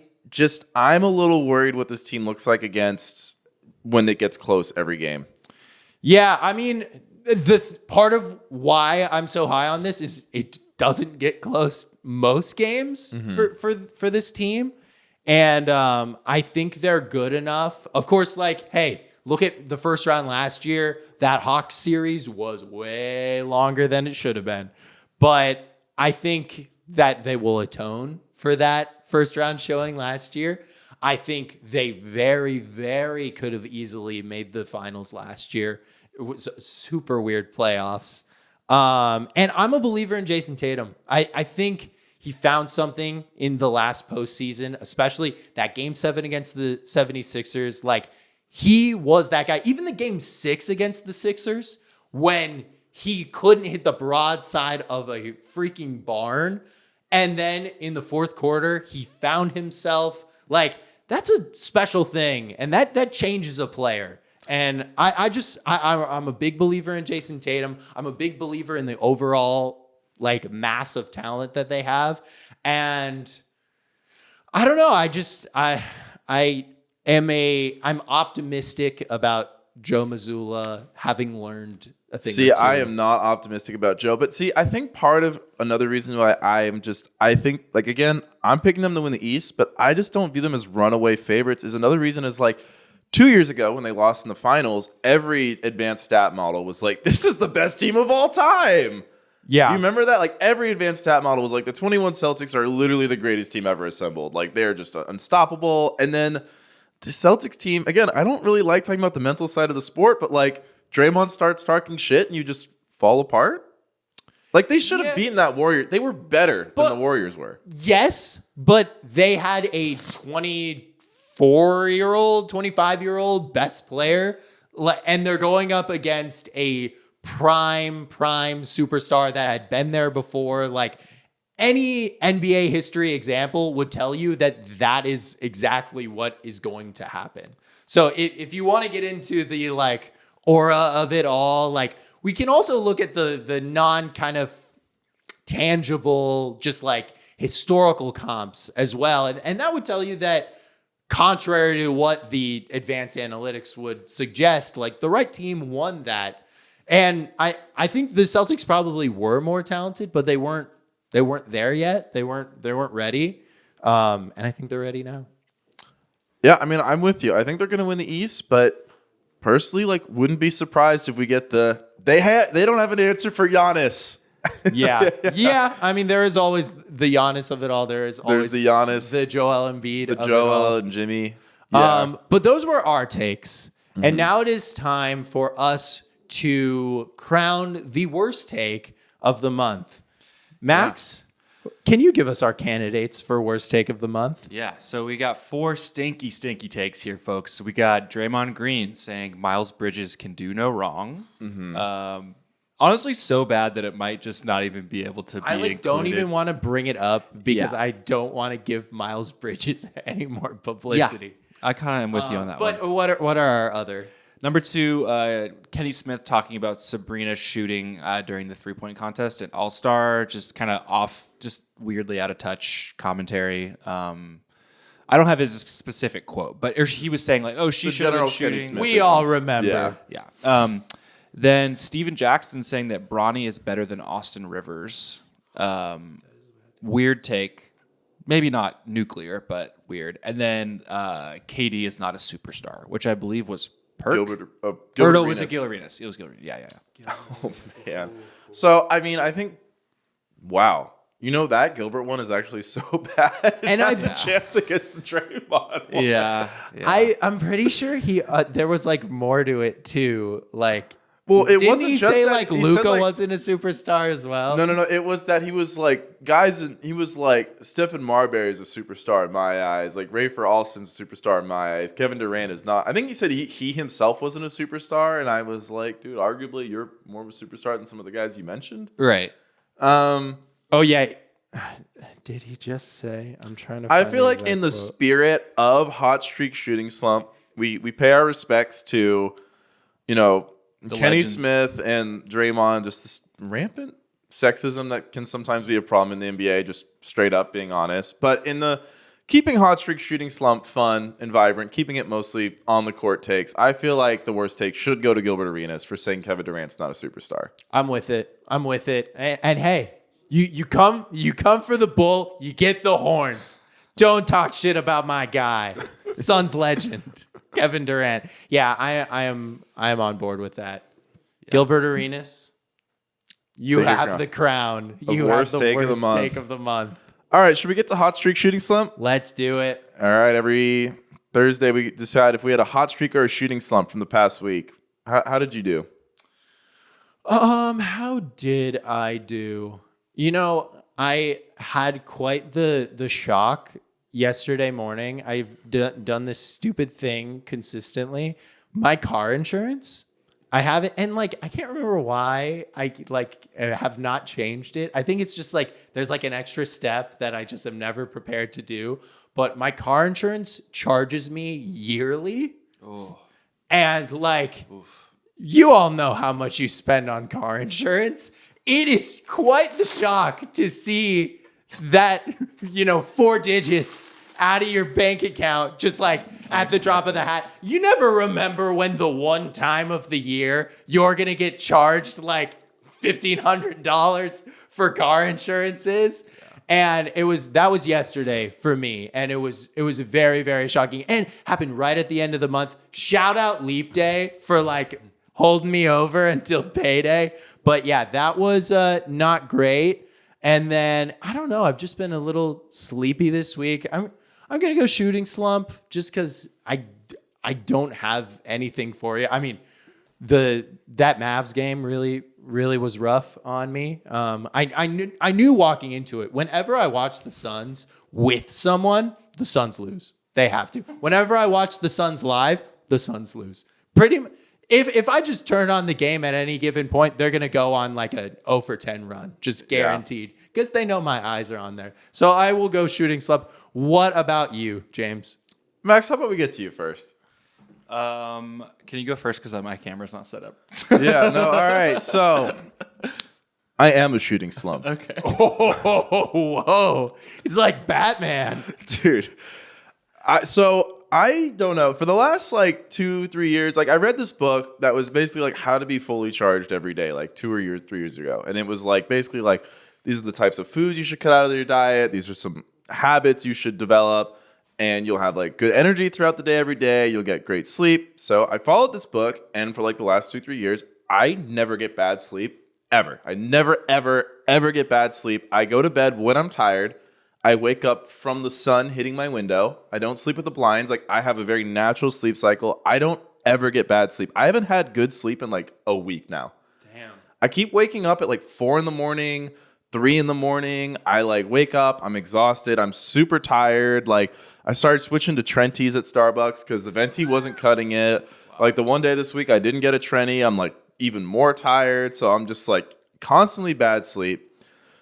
a little worried what this team looks like against when it gets close every game. Yeah, I mean, the part of why I'm so high on this is it doesn't get close most games for this team. And I think they're good enough. Of course, hey, look at the first round last year. That Hawks series was way longer than it should have been. But I think that they will atone for that first round showing last year. I think they very, very could have easily made the finals last year. It was super weird playoffs. And I'm a believer in Jason Tatum. I think he found something in the last postseason, especially that game 7 against the 76ers. He was that guy. Even the game 6 against the Sixers, when he couldn't hit the broadside of a freaking barn. And then in the fourth quarter, he found himself. That's a special thing. And that changes a player. And I'm a big believer in Jason Tatum. I'm a big believer in the overall mass of talent that they have. And I don't know. I'm optimistic about Joe Mazzulla having learned a thing. See, or two. I am not optimistic about Joe, but see, I think part of another reason why again, I'm picking them to win the East, but I just don't view them as runaway favorites. Is another reason is 2 years ago, when they lost in the finals, every advanced stat model was like, this is the best team of all time. Yeah. Do you remember that? Every advanced stat model was the 21 Celtics are literally the greatest team ever assembled. They're just unstoppable. And then the Celtics team, again, I don't really like talking about the mental side of the sport, but like Draymond starts talking shit and you just fall apart. Like they should have beaten that Warrior. They were better than the Warriors were. Yes, but they had a 24-year-old, 25-year-old best player, and they're going up against a prime superstar that had been there before. Like any NBA history example would tell you that is exactly what is going to happen. So if you want to get into the like aura of it all, like we can also look at the non kind of tangible, just like historical comps as well. And that would tell you that contrary to what the advanced analytics would suggest, like the right team won that. And I think the Celtics probably were more talented, but they weren't there yet. They weren't ready. And I think they're ready now. Yeah, I mean, I'm with you. I think they're going to win the East, but personally, like, wouldn't be surprised if we get they don't have an answer for Giannis. Yeah. I mean, there is always the Giannis of it all. There's always the Giannis, the Joel Embiid, the Joel and Jimmy. Yeah. But those were our takes, and now it is time for us to crown the worst take of the month. Max, can you give us our candidates for worst take of the month? Yeah, so we got 4 stinky takes here, folks. We got Draymond Green saying Miles Bridges can do no wrong. Honestly, so bad that it might just not even be able to be included. Don't even want to bring it up because I don't want to give Miles Bridges any more publicity. Yeah, I kind of am with you on that but one. But what are our other? Number 2, Kenny Smith talking about Sabrina shooting during the 3-point contest at All-Star, just kind of off, just weirdly out of touch commentary. I don't have his specific quote, but he was saying like, "Oh, she should have been shooting." We all remember. Yeah. Then Steven Jackson saying that Bronny is better than Austin Rivers. Weird take. Maybe not nuclear, but weird. And then KD is not a superstar, which I believe was Perk? Gilbert was it Gil Arenas? It was Gil Arenas. Yeah. Oh, man. So, I mean, I think, wow. You know that Gilbert one is actually so bad. And I had a chance against the Draymond one. Yeah. I'm pretty sure there was like more to it too. Like, well, it didn't wasn't he just say that, like he Luka said, like, wasn't a superstar as well? No. It was that he was like, he was like, Stephen Marbury is a superstar in my eyes. Like, Rafer Alston's a superstar in my eyes. Kevin Durant is not. I think he said he himself wasn't a superstar. And I was like, dude, arguably you're more of a superstar than some of the guys you mentioned. Right. Oh, yeah. Did he just say? I'm trying to. I feel like in the spirit of hot streak shooting slump, we pay our respects to, Kenny legends. Smith and Draymond, just this rampant sexism that can sometimes be a problem in the NBA, just straight up being honest. But in the keeping hot streak shooting slump fun and vibrant, keeping it mostly on the court takes, I feel like the worst take should go to Gilbert Arenas for saying Kevin Durant's not a superstar. I'm with it. And hey, you come for the bull, you get the horns. Don't talk shit about my guy, Suns legend, Kevin Durant. Yeah, I am on board with that. Yeah. Gilbert Arenas, you have the crown. You have the worst take of the month. All right, should we get to hot streak shooting slump? Let's do it. All right, every Thursday we decide if we had a hot streak or a shooting slump from the past week. How did you do? How did I do? I had quite the shock yesterday morning. I've done this stupid thing consistently. My car insurance, I have it, and like I can't remember why I have not changed it. I think it's just like there's like an extra step that I just am never prepared to do. But my car insurance charges me yearly, and like you all know how much you spend on car insurance. It is quite the shock to see that, 4 digits out of your bank account, just like at the drop of the hat. You never remember when the one time of the year you're going to get charged like $1,500 for car insurance is. Yeah. And that was yesterday for me. And it was very, very shocking and happened right at the end of the month. Shout out Leap Day for like holding me over until payday. But yeah, that was not great. And then I don't know. I've just been a little sleepy this week. I'm going to go shooting slump just because I don't have anything for you. I mean, that Mavs game really was rough on me. I knew walking into it, whenever I watch the Suns with someone, the Suns lose. They have to. Whenever I watch the Suns live, the Suns lose. Pretty much. If I just turn on the game at any given point, they're going to go on like a 0 for 10 run. Just guaranteed. Because they know my eyes are on there. So I will go shooting slump. What about you, James? Max, how about we get to you first? Can you go first because my camera's not set up? Yeah, no, all right. So I am a shooting slump. Okay. Whoa. It's like Batman. Dude. I don't know. For the last like 2-3 years, like I read this book that was basically like how to be fully charged every day, like 3 years ago. And it was like basically like these are the types of foods you should cut out of your diet. These are some habits you should develop, and you'll have like good energy throughout the day every day. You'll get great sleep. So I followed this book, and for like the last 2-3 years, I never get bad sleep ever. I never, ever get bad sleep. I go to bed when I'm tired. I wake up from the sun hitting my window. I don't sleep with the blinds. Like I have a very natural sleep cycle. I don't ever get bad sleep. I haven't had good sleep in like a week now. Damn. I keep waking up at like 4 a.m, 3 a.m. I like wake up. I'm exhausted. I'm super tired. Like I started switching to Trenties at Starbucks because the Venti wasn't cutting it. Wow. Like the one day this week I didn't get a Trenny. I'm like even more tired. So I'm just like constantly bad sleep.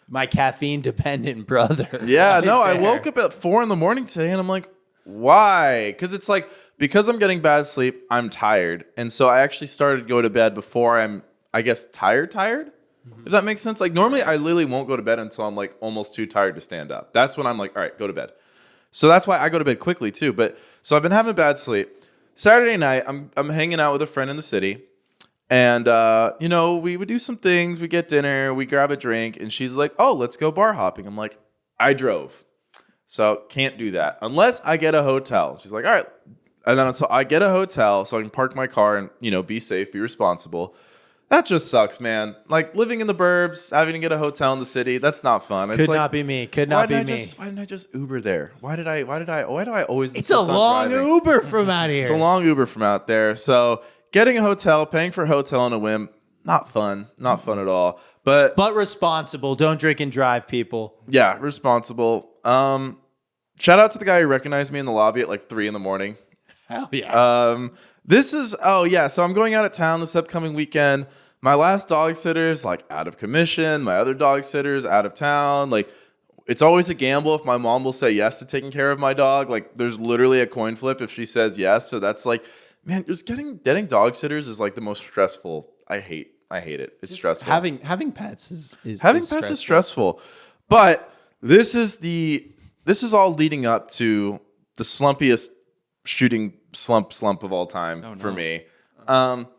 My caffeine dependent brother. Yeah, no, I woke up at 4 a.m. today and I'm like, why? Because it's like, because I'm getting bad sleep, I'm tired. And so I actually started to go to bed before I'm, I guess, tired. If that makes sense. Like normally I literally won't go to bed until I'm like almost too tired to stand up. That's when I'm like, all right, go to bed. So that's why I go to bed quickly too. But so I've been having bad sleep. Saturday night, I'm hanging out with a friend in the city. And, we would do some things. We get dinner, we grab a drink, and she's like, oh, let's go bar hopping. I'm like, I drove. So can't do that unless I get a hotel. She's like, all right. And then so I get a hotel so I can park my car and, be safe, be responsible. That just sucks, man. Like living in the burbs, having to get a hotel in the city, that's not fun. Could not be me. Could not be me. Why didn't I just Uber there? Why do I always It's a long Uber from out here. It's a long Uber from out there. So getting a hotel, paying for a hotel on a whim, not fun. Not fun at all. But responsible. Don't drink and drive, people. Yeah, responsible. Shout out to the guy who recognized me in the lobby at like 3 a.m. Hell yeah. So I'm going out of town this upcoming weekend. My last dog sitter's like out of commission. My other dog sitter's out of town. Like it's always a gamble if my mom will say yes to taking care of my dog. Like there's literally a coin flip if she says yes. So that's like, man, just getting dog sitters is like the most stressful. I hate it. It's just stressful. Having pets is stressful. But this is all leading up to the slumpiest shooting slump of all time for me.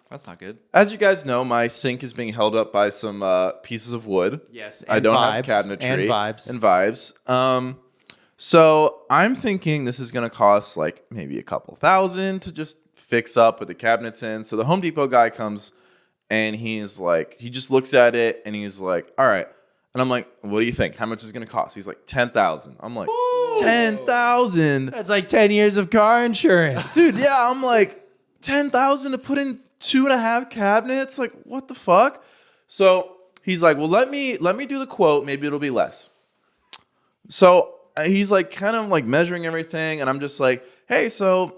That's not good. As you guys know, my sink is being held up by some pieces of wood. Yes, I don't have cabinetry and vibes. So I'm thinking this is going to cost like maybe a couple $1,000 to just fix up with the cabinets in. So the Home Depot guy comes and he's like, he just looks at it and he's like, all right. And I'm like, what do you think? How much is it going to cost? He's like, $10,000. I'm like, $10,000. That's like 10 years of car insurance. Dude, yeah. I'm like, $10,000 to put in 2.5 cabinets? Like, what the fuck? So he's like, well, let me do the quote. Maybe it'll be less. So he's like kind of like measuring everything. And I'm just like, hey, so,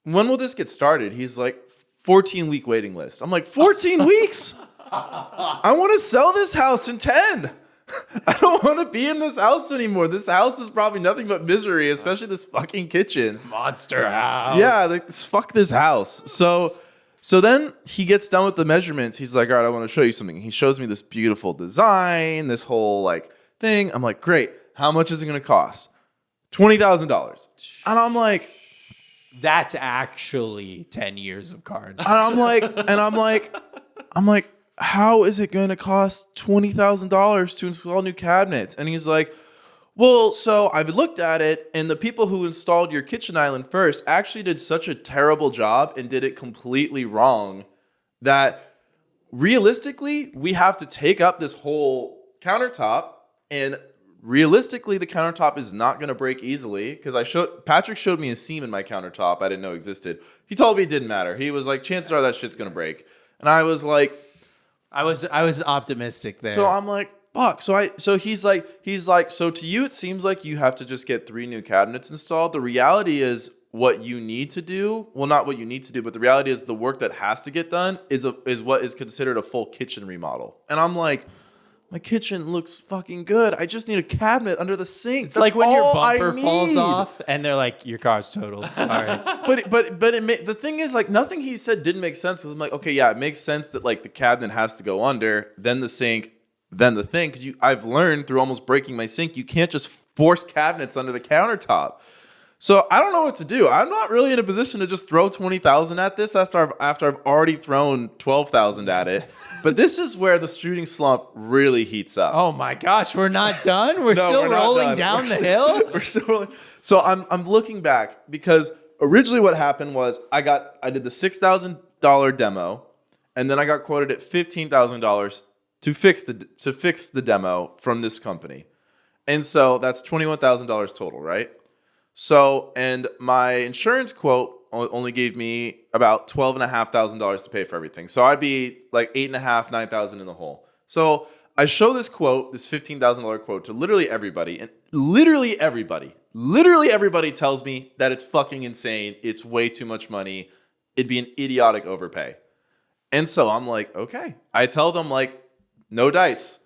when will this get started? He's like, 14-week waiting list. I'm like, 14 weeks? I want to sell this house in 10. I don't want to be in this house anymore. This house is probably nothing but misery, especially this fucking kitchen. Monster house. Yeah, like, fuck this house. So then he gets done with the measurements. He's like, all right, I want to show you something. He shows me this beautiful design, this whole like thing. I'm like, great. How much is it going to cost? $20,000. And I'm like, that's actually 10 years of car insurance. And I'm like, how is it going to cost $20,000 to install new cabinets? And he's like, well, so I've looked at it, and the people who installed your kitchen island first actually did such a terrible job and did it completely wrong that realistically, we have to take up this whole countertop and realistically, the countertop is not going to break easily because Patrick showed me a seam in my countertop I didn't know existed. He told me it didn't matter. He was like, chances are that shit's going to break. And I was like, I was optimistic there. so I'm like, fuck. So he's like, so to you, it seems like you have to just get 3 new cabinets installed. The reality is what you need to do. Well, not what you need to do, but the reality is the work that has to get done is what is considered a full kitchen remodel. And I'm like, my kitchen looks fucking good. I just need a cabinet under the sink. It's like when your bumper falls off and they're like, your car's totaled. Sorry. The thing is, like, nothing he said didn't make sense. Because I'm like, okay, yeah, it makes sense that like the cabinet has to go under, then the sink, then the thing. Because I've learned through almost breaking my sink, you can't just force cabinets under the countertop. So I don't know what to do. I'm not really in a position to just throw 20,000 at this after I've already thrown 12,000 at it. But this is where the shooting slump really heats up. Oh my gosh, we're not done? We're still rolling down the hill? We're still rolling. So I'm looking back because originally what happened was I did the $6,000 demo, and then I got quoted at $15,000 to fix the demo from this company. And so that's $21,000 total, right? So, and my insurance quote only gave me about $12,500 to pay for everything. So I'd be like $8,500, $9,000 in the hole. So I show this quote, this $15,000 quote to literally everybody, and literally everybody tells me that it's fucking insane. It's way too much money. It'd be an idiotic overpay. And so I'm like, okay. I tell them like, no dice.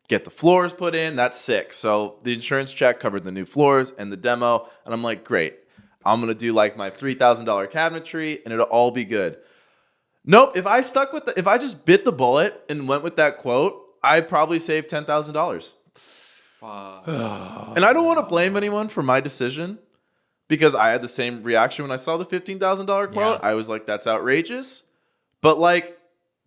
Get the floors put in, that's sick. So the insurance check covered the new floors and the demo. And I'm like, great. I'm going to do like my $3,000 cabinetry and it'll all be good. Nope. If I just bit the bullet and went with that quote, I'd probably save $10,000. And I don't want to blame anyone for my decision because I had the same reaction when I saw the $15,000 quote. Yeah. I was like, that's outrageous. But like,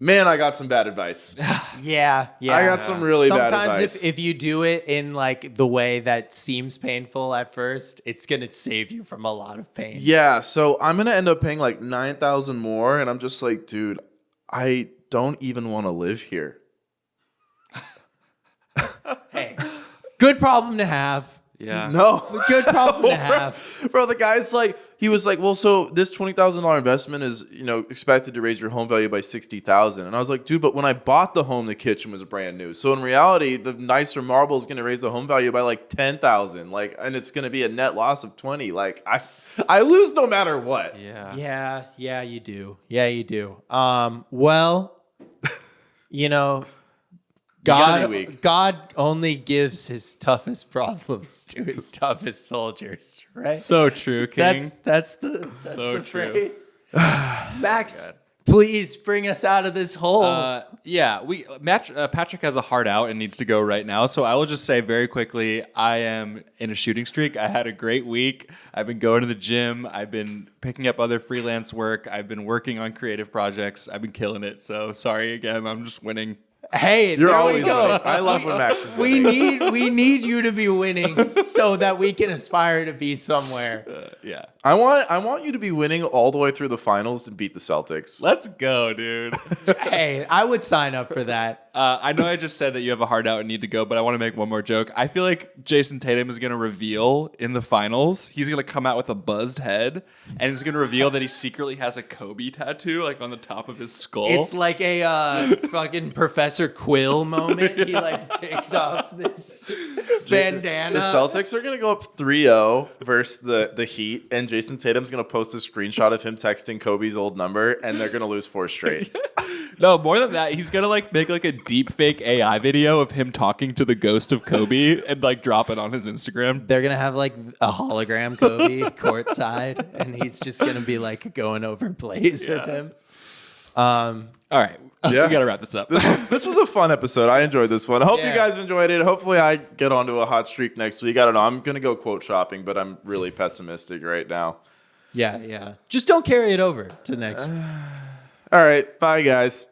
man, I got some bad advice. Yeah. I got some really bad advice. Sometimes if you do it in like the way that seems painful at first, it's going to save you from a lot of pain. Yeah, so I'm going to end up paying like $9,000 more, and I'm just like, dude, I don't even want to live here. Hey, good problem to have. Yeah. No. Good problem to have. Bro, the guy's like, he was like, well, so this $20,000 investment is, expected to raise your home value by $60,000. And I was like, dude, but when I bought the home, the kitchen was brand new. So in reality, the nicer marble is going to raise the home value by like $10,000. Like, and it's going to be a net loss of $20,000. Like, I lose no matter what. Yeah. Yeah, you do. Yeah, you do. Well, God only gives his toughest problems to his toughest soldiers, right? So true, King. That's the phrase. Max, please bring us out of this hole. Patrick has a heart out and needs to go right now. So I will just say very quickly, I am in a shooting streak. I had a great week. I've been going to the gym. I've been picking up other freelance work. I've been working on creative projects. I've been killing it. So sorry again. I'm just winning. Hey, you're there always we go. winning. I love when Max is winning. We need you to be winning so that we can aspire to be somewhere. Yeah. I want you to be winning all the way through the finals and beat the Celtics. Let's go, dude. Hey, I would sign up for that. I know I just said that you have a heart out and need to go, but I want to make one more joke. I feel like Jason Tatum is going to reveal in the finals, he's going to come out with a buzzed head, and he's going to reveal that he secretly has a Kobe tattoo like on the top of his skull. It's like a fucking Professor Quill moment. He like takes off this bandana. The Celtics are going to go up 3-0 versus the Heat, and Jason Tatum's going to post a screenshot of him texting Kobe's old number, and they're going to lose 4 straight. No, more than that, he's going to like make like a deep fake AI video of him talking to the ghost of Kobe and like drop it on his Instagram. They're going to have like a hologram Kobe courtside, and he's just going to be like going over plays with him. All right. Yeah. We got to wrap this up. This was a fun episode. I enjoyed this one. I hope you guys enjoyed it. Hopefully I get onto a hot streak next week. I don't know. I'm going to go quote shopping, but I'm really pessimistic right now. Yeah. Just don't carry it over to next week. All right. Bye, guys.